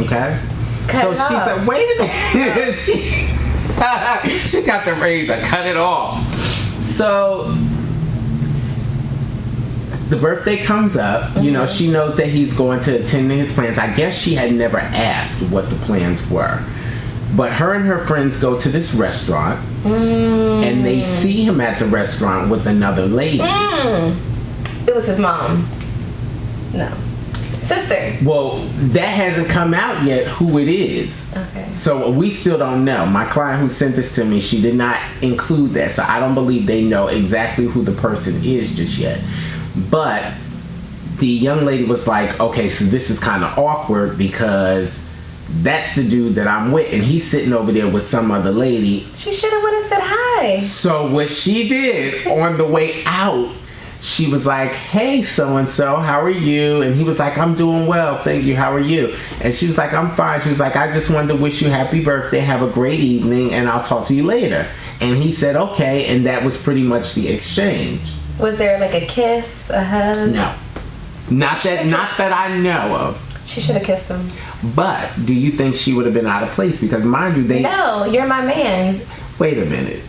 Okay? Cut it off. She said, wait a minute. she got the razor, cut it off. So the birthday comes up. You know, she knows that he's going to attend to his plans. I guess she had never asked what the plans were. But her and her friends go to this restaurant, and they see him at the restaurant with another lady. It was his mom. No. Sister. Well, that hasn't come out yet who it is. Okay. So we still don't know. My client who sent this to me, she did not include that. So I don't believe they know exactly who the person is just yet. But the young lady was like, okay, so this is kind of awkward because that's the dude that I'm with, and he's sitting over there with some other lady. She should have went and said hi. So what she did on the way out, she was like, hey, so-and-so, how are you? And he was like, I'm doing well, thank you, how are you? And she was like, I'm fine. She was like, I just wanted to wish you happy birthday, have a great evening, and I'll talk to you later. And he said, okay, and that was pretty much the exchange. Was there like a kiss, a hug? No. Not that I know of. She should have kissed him. But do you think she would have been out of place? Because mind you, No, you're my man. Wait a minute.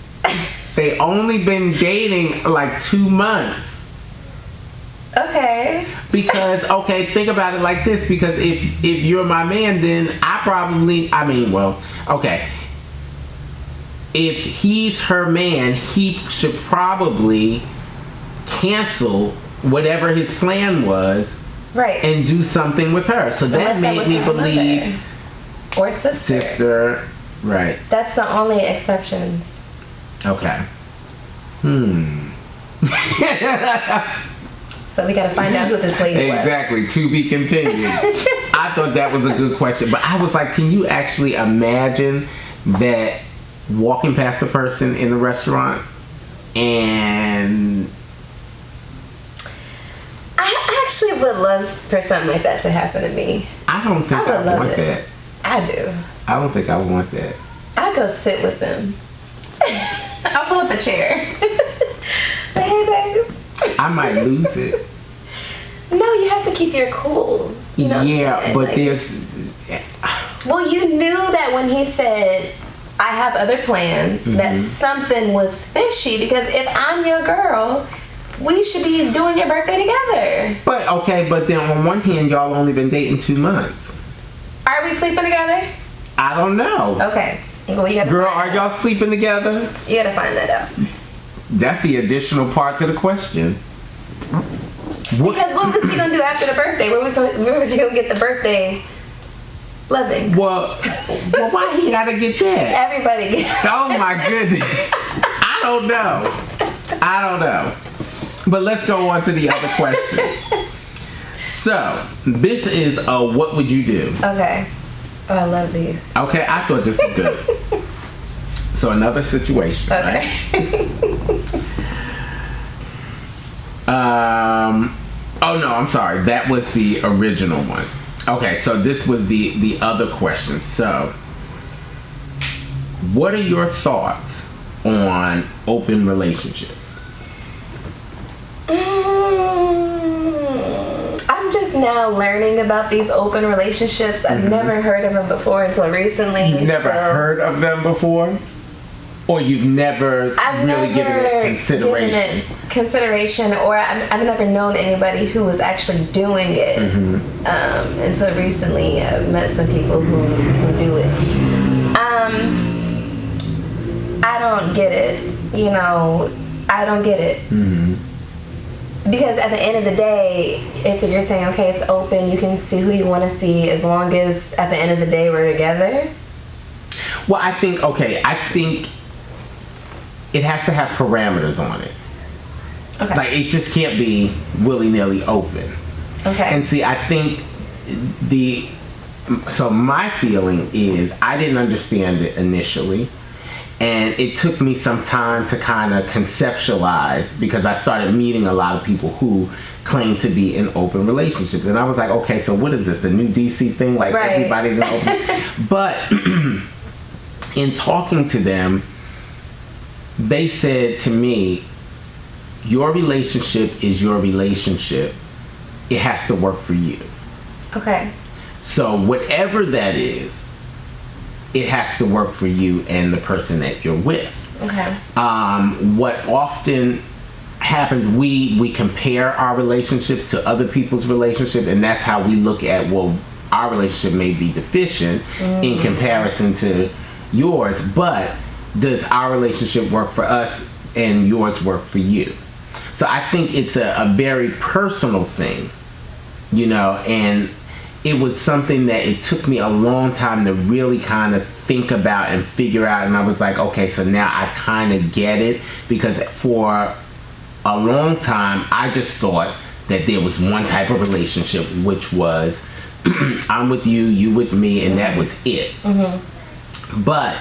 They only been dating like 2 months. Okay. Because, okay, think about it like this. Because if you're my man, then okay. If he's her man, he should probably cancel whatever his plan was. Right. And do something with her. So that made me believe. Mother. Or sister. Sister. Right. That's the only exceptions. Okay. So we gotta find out who this lady was. Exactly. To be continued. I thought that was a good question. But I was like, can you actually imagine that walking past the person in the restaurant and... I actually would love for something like that to happen to me. I don't think I want that. I do. I don't think I want that. I'd go sit with them. I'll pull up a chair. Hey, babe. I might lose it. No, you have to keep your cool. You know yeah, but like, there's... Well, you knew that when he said, I have other plans, that something was fishy, because if I'm your girl... We should be doing your birthday together. But then on one hand, y'all only been dating 2 months. Are we sleeping together? I don't know. Okay. Well, you gotta Girl, are y'all sleeping together? You gotta find that out. That's the additional part to the question. Because what was he gonna do after the birthday? Where was he gonna get the birthday loving? Well, why he gotta get that? Everybody gets. Oh my goodness. I don't know. But let's go on to the other question. So, this is what would you do? Okay. Oh, I love these. Okay, I thought this was good. So, another situation, okay. Right? Oh, no, I'm sorry. That was the original one. Okay, so this was the other question. So, what are your thoughts on open relationships? I'm just now learning about these open relationships. I've never heard of them before until recently. You've never heard of them before? Or you've never given it consideration? Or I've never known anybody who was actually doing it until recently. I've met some people who do it. I don't get it. I don't get it. Because at the end of the day, if you're saying, okay, it's open, you can see who you want to see as long as at the end of the day we're together. Well, I think it has to have parameters on it. Okay. Like, it just can't be willy-nilly open. Okay. And see, I think so my feeling is I didn't understand it initially. And it took me some time to kind of conceptualize, because I started meeting a lot of people who claim to be in open relationships. And I was like, okay, so what is this? The new DC thing? Like, right. Everybody's in open. But in talking to them, they said to me, your relationship is your relationship. It has to work for you. Okay. So whatever that is, it has to work for you and the person that you're with. Okay. What often happens, we compare our relationships to other people's relationships, and that's how we look at, well, our relationship may be deficient in comparison to yours, but does our relationship work for us and yours work for you? So I think it's a very personal thing, you know, and it was something that it took me a long time to really kind of think about and figure out. And I was like, okay, so now I kind of get it, because for a long time I just thought that there was one type of relationship, which was I'm with you, you with me, and that was it. But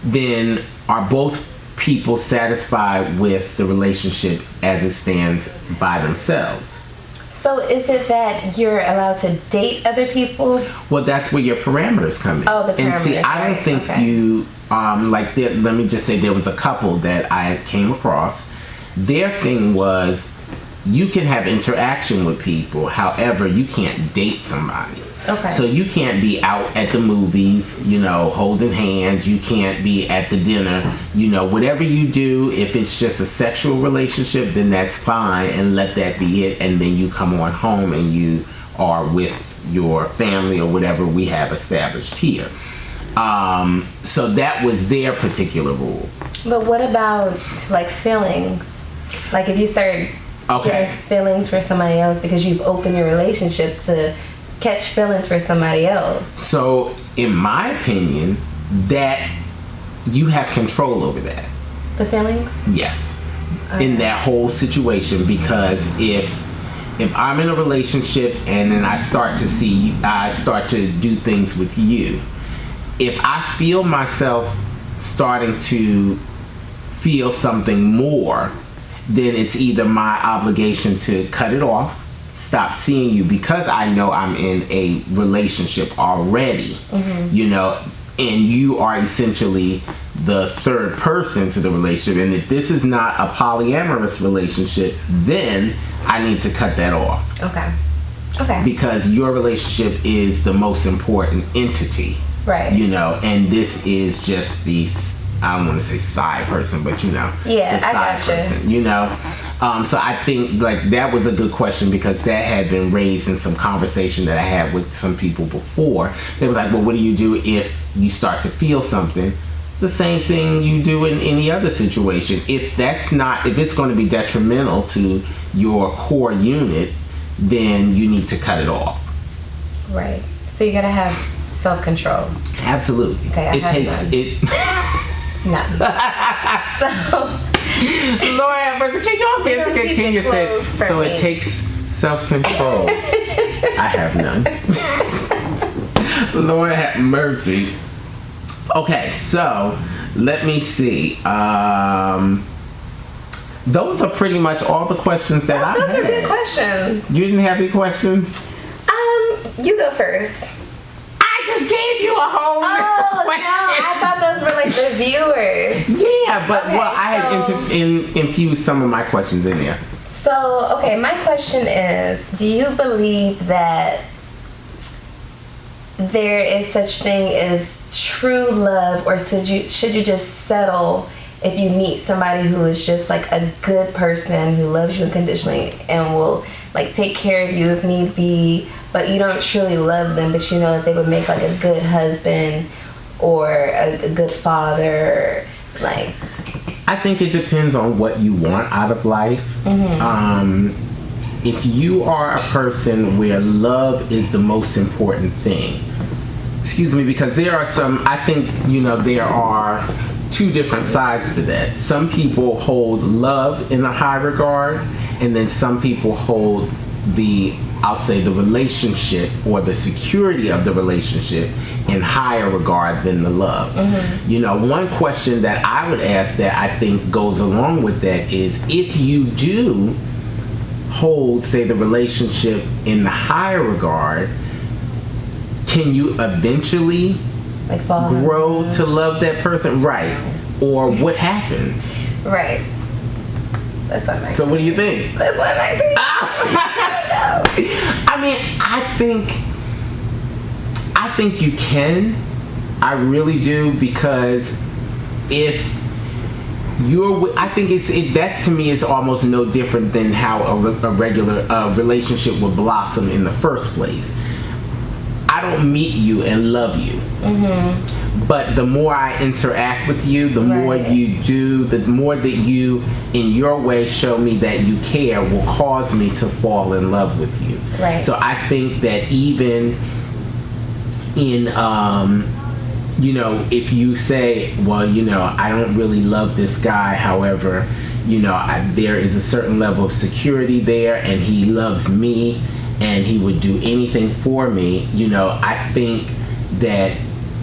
then are both people satisfied with the relationship as it stands by themselves? So is it that you're allowed to date other people? Well, that's where your parameters come in. Oh, the parameters. And see, I don't think you, let me just say there was a couple that I came across. Their thing was, you can have interaction with people, however, you can't date somebody. Okay. So you can't be out at the movies, you know, holding hands. You can't be at the dinner. You know, whatever you do, if it's just a sexual relationship, then that's fine, and let that be it. And then you come on home and you are with your family or whatever we have established here. So that was their particular rule. But what about, like, feelings? Like, if you start getting feelings for somebody else because you've opened your relationship to catch feelings for somebody else. So, in my opinion, that you have control over that. The feelings? Yes. In that whole situation, because if I'm in a relationship and then I start to do things with you, if I feel myself starting to feel something more, then it's either my obligation to cut it off, stop seeing you, because I know I'm in a relationship already, you know, and you are essentially the third person to the relationship. And if this is not a polyamorous relationship, then I need to cut that off. Okay. Because your relationship is the most important entity. Right. You know, and this is just the, I don't want to say side person, but you know, yeah, the side person, you know. So I think like that was a good question, because that had been raised in some conversation that I had with some people before. They was like, well, what do you do if you start to feel something? The same thing you do in any other situation. If it's going to be detrimental to your core unit, then you need to cut it off. Right. So you gotta have self-control. Absolutely. Okay, None. So, Lord have mercy. Can y'all can you say so? It takes self-control. I have none. Lord have mercy. Okay, so let me see. Those are pretty much all the questions that I had. Those are good questions. You didn't have any questions? You go first. I just gave you a whole list of questions. No, I thought those were like the viewers. Yeah, but I had infused some of my questions in there. So, okay, my question is, do you believe that there is such thing as true love, or should you just settle if you meet somebody who is just like a good person who loves you unconditionally and will like take care of you if need be, but you don't truly love them, but you know that they would make like a good husband or a good father? Like, I think it depends on what you want out of life. If you are a person where love is the most important thing, excuse me, because there are some, I think, you know, there are two different sides to that. Some people hold love in a high regard, and then some people hold I'll say the relationship or the security of the relationship in higher regard than the love. You know, one question that I would ask that I think goes along with that is, if you do hold, say, the relationship in the higher regard, can you eventually like grow to love that person? Right. Or what happens? Right. That's what makes So what do you think? That's what makes me. I mean, I think you can I really do, because if I think that to me is almost no different than how a regular relationship would blossom in the first place. I don't meet you and love you. Mm-hmm. But the more I interact with you, the more you do, the more that you, in your way, show me that you care, will cause me to fall in love with you. Right. So I think that even in, if you say, well, I don't really love this guy, however, there is a certain level of security there, and he loves me, and he would do anything for me, I think that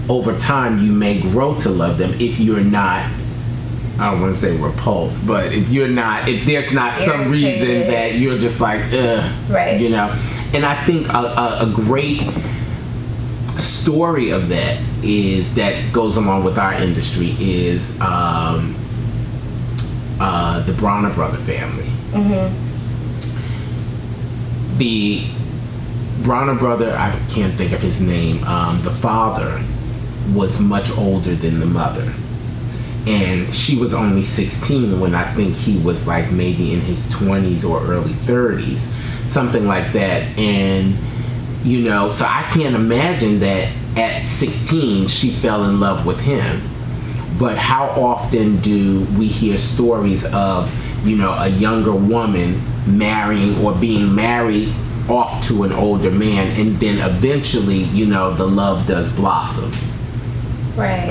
over time you may grow to love them if you're not, I don't want to say repulsed, but if there's not irritated, some reason that you're just like, ugh, right. And I think a great story of that goes along with our industry is the Bronner brother family. Mm-hmm. The Bronner brother, I can't think of his name, the father was much older than the mother, and she was only 16 when I think he was like maybe in his 20s or early 30s, something like that. And so I can't imagine that at 16 she fell in love with him. But how often do we hear stories of a younger woman marrying or being married off to an older man, and then eventually the love does blossom. Right.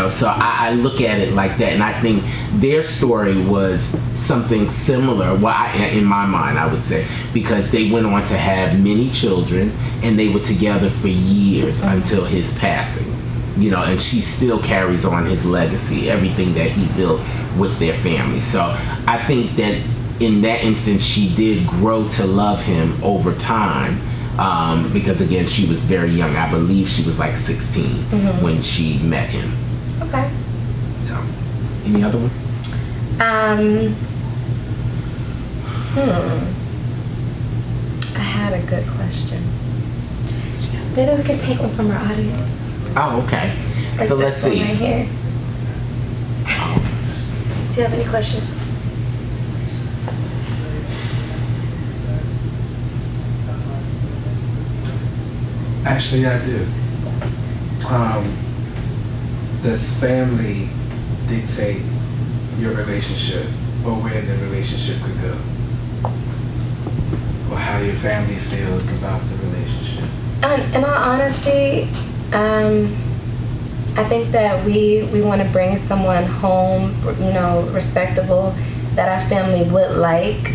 So I look at it like that, and I think their story was something similar. Well, in my mind, I would say, because they went on to have many children, and they were together for years until his passing. And she still carries on his legacy, everything that he built with their family. So I think that in that instance, she did grow to love him over time. Because again, she was very young. I believe she was like 16 when she met him. Okay. So, any other one? I had a good question. Maybe we can take one from our audience. Oh, okay. Like so let's see. Right here. Do you have any questions? Actually, I do. Does family dictate your relationship, or where the relationship could go, or how your family feels about the relationship? In all honesty, I think that we want to bring someone home, respectable, that our family would like.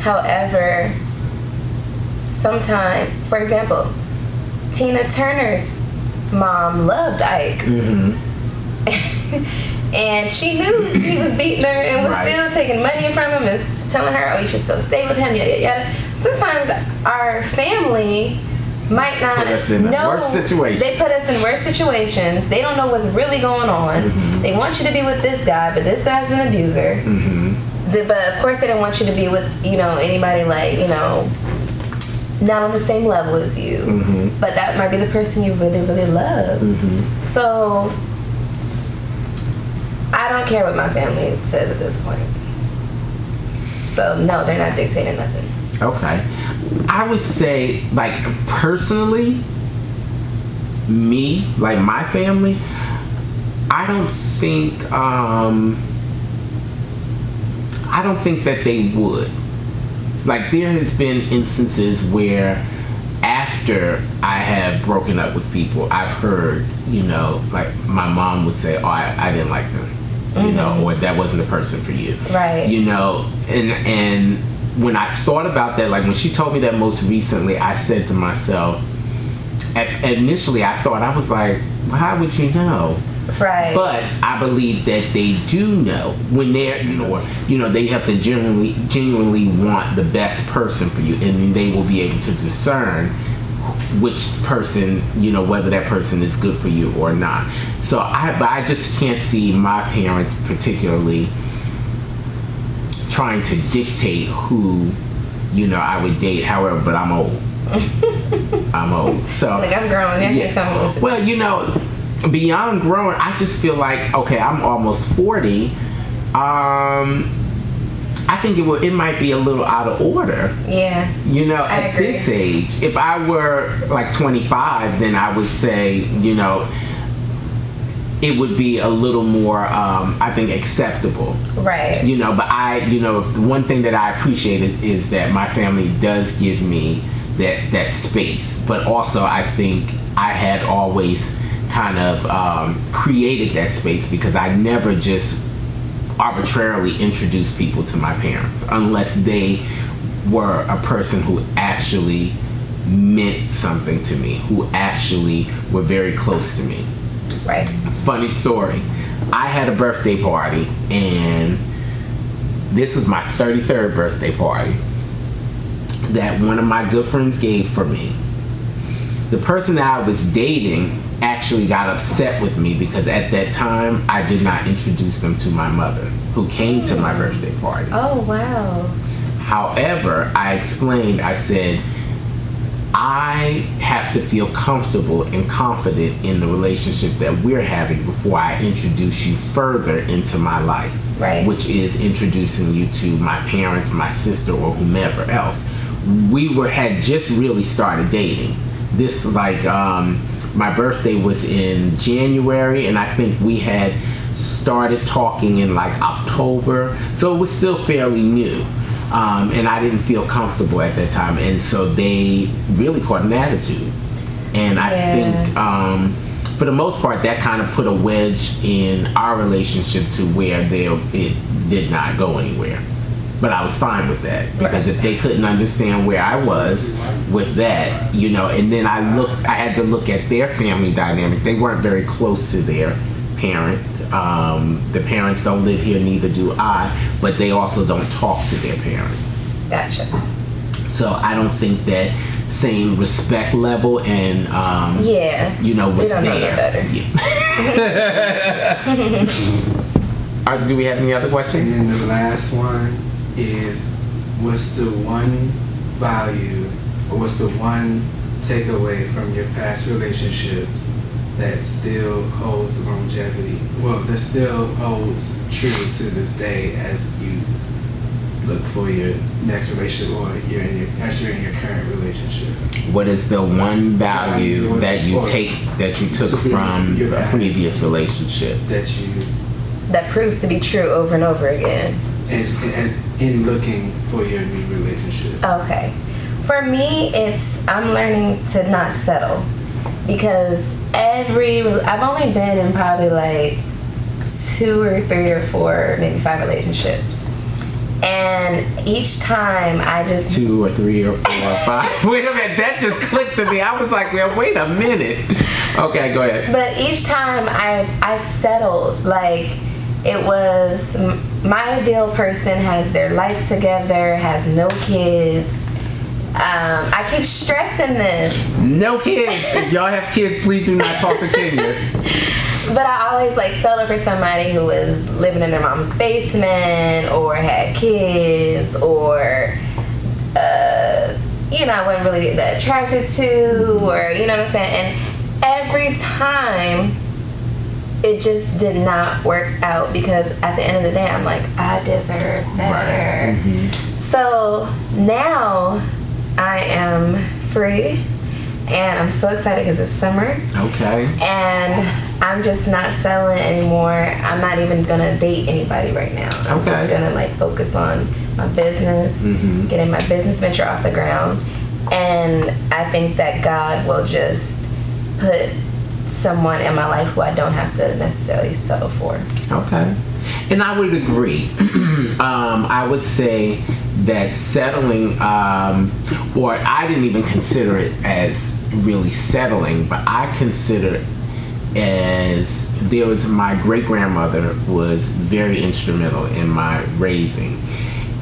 However, sometimes, for example, Tina Turner's mom loved Ike. Mm-hmm. And she knew he was beating her and was still taking money from him and telling her, oh, you should still stay with him, yada, yada. Sometimes our family might not know. Worse situations. They put us in worse situations. They don't know what's really going on. Mm-hmm. They want you to be with this guy, but this guy's an abuser. Mm-hmm. But of course they don't want you to be with, anybody like, not on the same level as you. Mm-hmm. But that might be the person you really, really love. Mm-hmm. So I don't care what my family says at this point. So no, they're not dictating nothing. Okay. I would say, like, personally, me, like my family, I don't think that they would. Like, there has been instances where after I have broken up with people, I've heard, like my mom would say, oh, I didn't like them, or that wasn't the person for you. Right. And when I thought about that, like when she told me that most recently, I said to myself, initially I was like, well, how would you know? Right. But I believe that they do know when they're, they have to genuinely want the best person for you, and they will be able to discern which person, whether that person is good for you or not. So I just can't see my parents particularly trying to dictate who, I would date. However, but I'm old. I'm old. So like I'm grown. I can't tell me what to do. Well, beyond growing, I just feel like, okay, I'm almost 40. I think it might be a little out of order. Yeah. You know, at this age. If I were like 25, then I would say, you know, it would be a little more, I think, acceptable. Right. You know, but one thing that I appreciated is that my family does give me that space. But also, I think I had always kind of created that space because I never just arbitrarily introduced people to my parents unless they were a person who actually meant something to me, who actually were very close to me. Right. Funny story. I had a birthday party, and this was my 33rd birthday party that one of my good friends gave for me. The person that I was dating actually got upset with me because at that time I did not introduce them to my mother, who came to my birthday party. Oh, wow. However, I explained, I said, I have to feel comfortable and confident in the relationship that we're having before I introduce you further into my life. Right. Which is introducing you to my parents, my sister, or whomever else. We had just really started dating. This, like, my birthday was in January, and I think we had started talking in like October, so it was still fairly new. And I didn't feel comfortable at that time, and so they really caught an attitude. And I think, for the most part, that kind of put a wedge in our relationship to where it did not go anywhere. But I was fine with that, because if they couldn't understand where I was with that, you know, and then I had to look at their family dynamic. They weren't very close to their parent. The parents don't live here, neither do I, but they also don't talk to their parents. Gotcha. So I don't think that same respect level and you know, was there. Know better. Yeah. Do we have any other questions? And then the last one is, what's the one value or what's the one takeaway from your past relationships that still holds longevity? Well, that still holds true to this day as you look for your next relationship or as you're in your current relationship. What is the one value that you took from a previous relationship that proves to be true over and over again? In looking for your new relationship. Okay. For me, I'm learning to not settle, because I've only been in probably like 2 or 3 or 4, maybe 5 relationships. And each time I just 2 or 3 or 4 or 5. Wait a minute, that just clicked to me. I was like, well, wait a minute. Okay, go ahead. But each time I settled, like, it was my ideal person has their life together, has no kids. I keep stressing this. No kids. If y'all have kids, please do not talk to Kenya. But I always settle for somebody who was living in their mom's basement or had kids or I wasn't really that attracted to, or you know what I'm saying. And every time it just did not work out, because at the end of the day I'm like, I deserve better. Right. Mm-hmm. So now I am free, and I'm so excited because it's summer. Okay. And I'm just not settling anymore. I'm not even gonna date anybody right now. I'm just gonna focus on my business, getting my business venture off the ground, and I think that God will just put someone in my life who I don't have to necessarily settle for. Okay. And I would agree. I would say that settling, or I didn't even consider it as really settling, but I consider as my great-grandmother was very instrumental in my raising.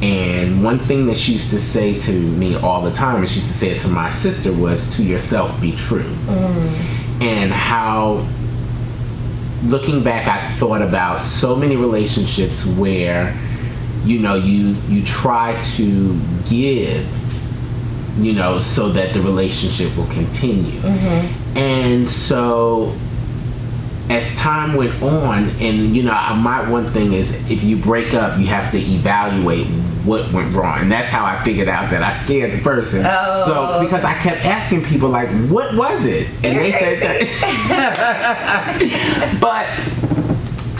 And one thing that she used to say to me all the time, and she used to say it to my sister, was, to yourself be true. And how, looking back, I thought about so many relationships where, you try to give, so that the relationship will continue. And so as time went on, and my one thing is, if you break up, you have to evaluate what went wrong, and that's how I figured out that I scared the person. So because I kept asking people like, what was it, and they said that. But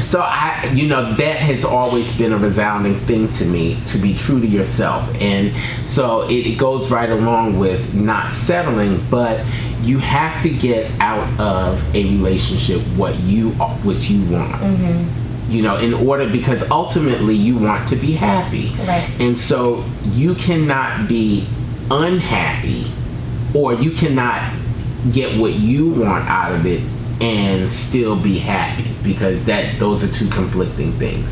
so that has always been a resounding thing to me, to be true to yourself. And so it goes right along with not settling, but you have to get out of a relationship what you want. In order, because ultimately you want to be happy. Right. And so you cannot be unhappy, or you cannot get what you want out of it and still be happy, because those are two conflicting things.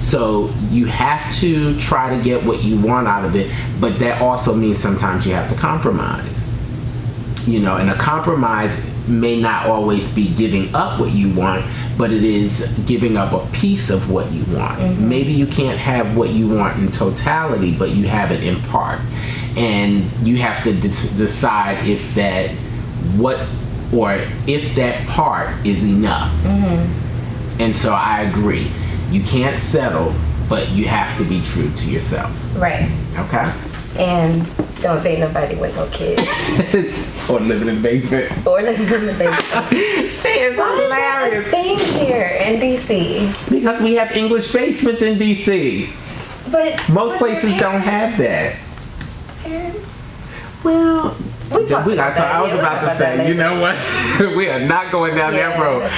So you have to try to get what you want out of it, but that also means sometimes you have to compromise. And a compromise may not always be giving up what you want, but it is giving up a piece of what you want. Maybe you can't have what you want in totality, but you have it in part, and you have to decide if that part is enough. And so I agree, you can't settle, but you have to be true to yourself. Right. Okay. And don't date nobody with no kids. Or living in the basement. She is hilarious. Thing here in DC. Because we have English basements in DC. But most places don't have that. Parents? Well, I was about to say, you know what? We are not going down that road.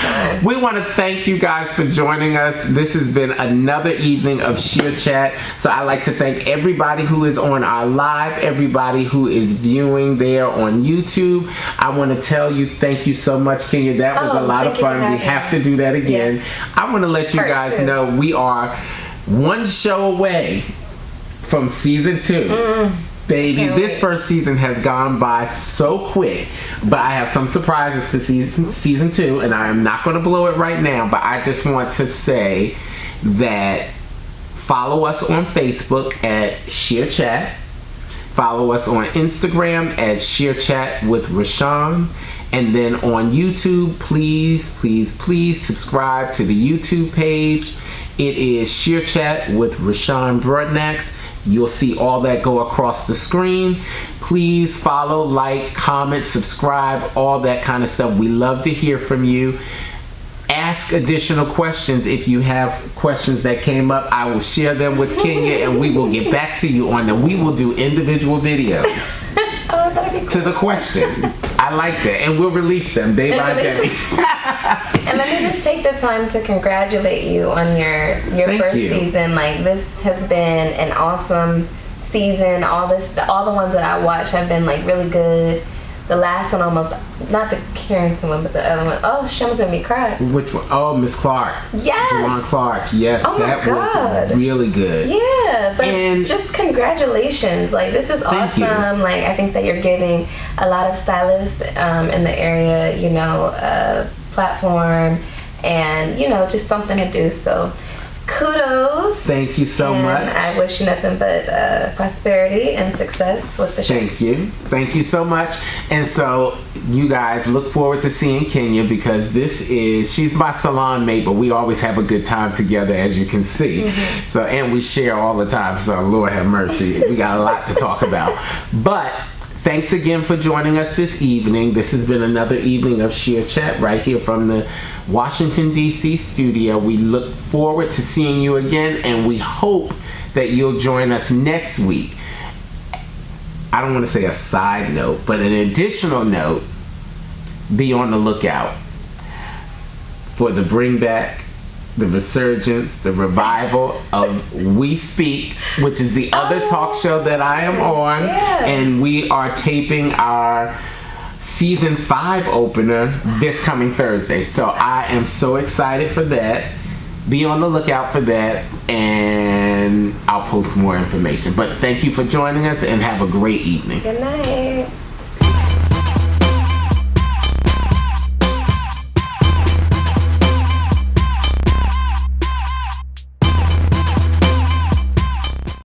We want to thank you guys for joining us. This has been another evening of Shear Chat. So I'd like to thank everybody who is on our live, everybody who is viewing there on YouTube. I want to tell you thank you so much, Kenya. That was a lot of fun. We have to do that again. Yes. I want to let you guys know we are one show away from season 2. Baby, this first season has gone by so quick, but I have some surprises for season 2, and I am not going to blow it right now, but I just want to say that follow us on Facebook at Shear Chat, follow us on Instagram at Shear Chat with Rashawn, and then on YouTube, please subscribe to the YouTube page. It is Shear Chat with Rashawn Broadnax. You'll see all that go across the screen. Please follow, like, comment, subscribe, all that kind of stuff. We love to hear from you. Ask additional questions. If you have questions that came up, I will share them with Kenya, and we will get back to you on them. We will do individual videos to the question. I like that. And we'll release them day by day. And let me just take the time to congratulate you on your first season. Like, this has been an awesome season. All the ones that I watched have been like really good. The last one almost, not the Carrington one, but the other one. Oh, she almost made me cry. Which one? Oh, Miss Clark. Yes. Jawan Clark. Yes, oh that was really good. Yeah, but just congratulations. Like, this is awesome. Like, I think that you're giving a lot of stylists in the area, platform, and just something to do. So kudos. Thank you so much. I wish you nothing but prosperity and success with the show. Thank you so much. And so you guys look forward to seeing Kenya, because she's my salon mate, but we always have a good time together, as you can see. So, and we share all the time, so Lord have mercy, we got a lot to talk about. But thanks again for joining us this evening. This has been another evening of Shear Chat right here from the Washington, D.C. studio. We look forward to seeing you again, and we hope that you'll join us next week. I don't want to say a side note, but an additional note, be on the lookout for the bring back, the resurgence, the revival of We Speak, which is the other talk show that I am on. And we are taping our season 5 opener this coming Thursday. So I am so excited for that. Be on the lookout for that, and I'll post more information. But thank you for joining us, and have a great evening. Good night.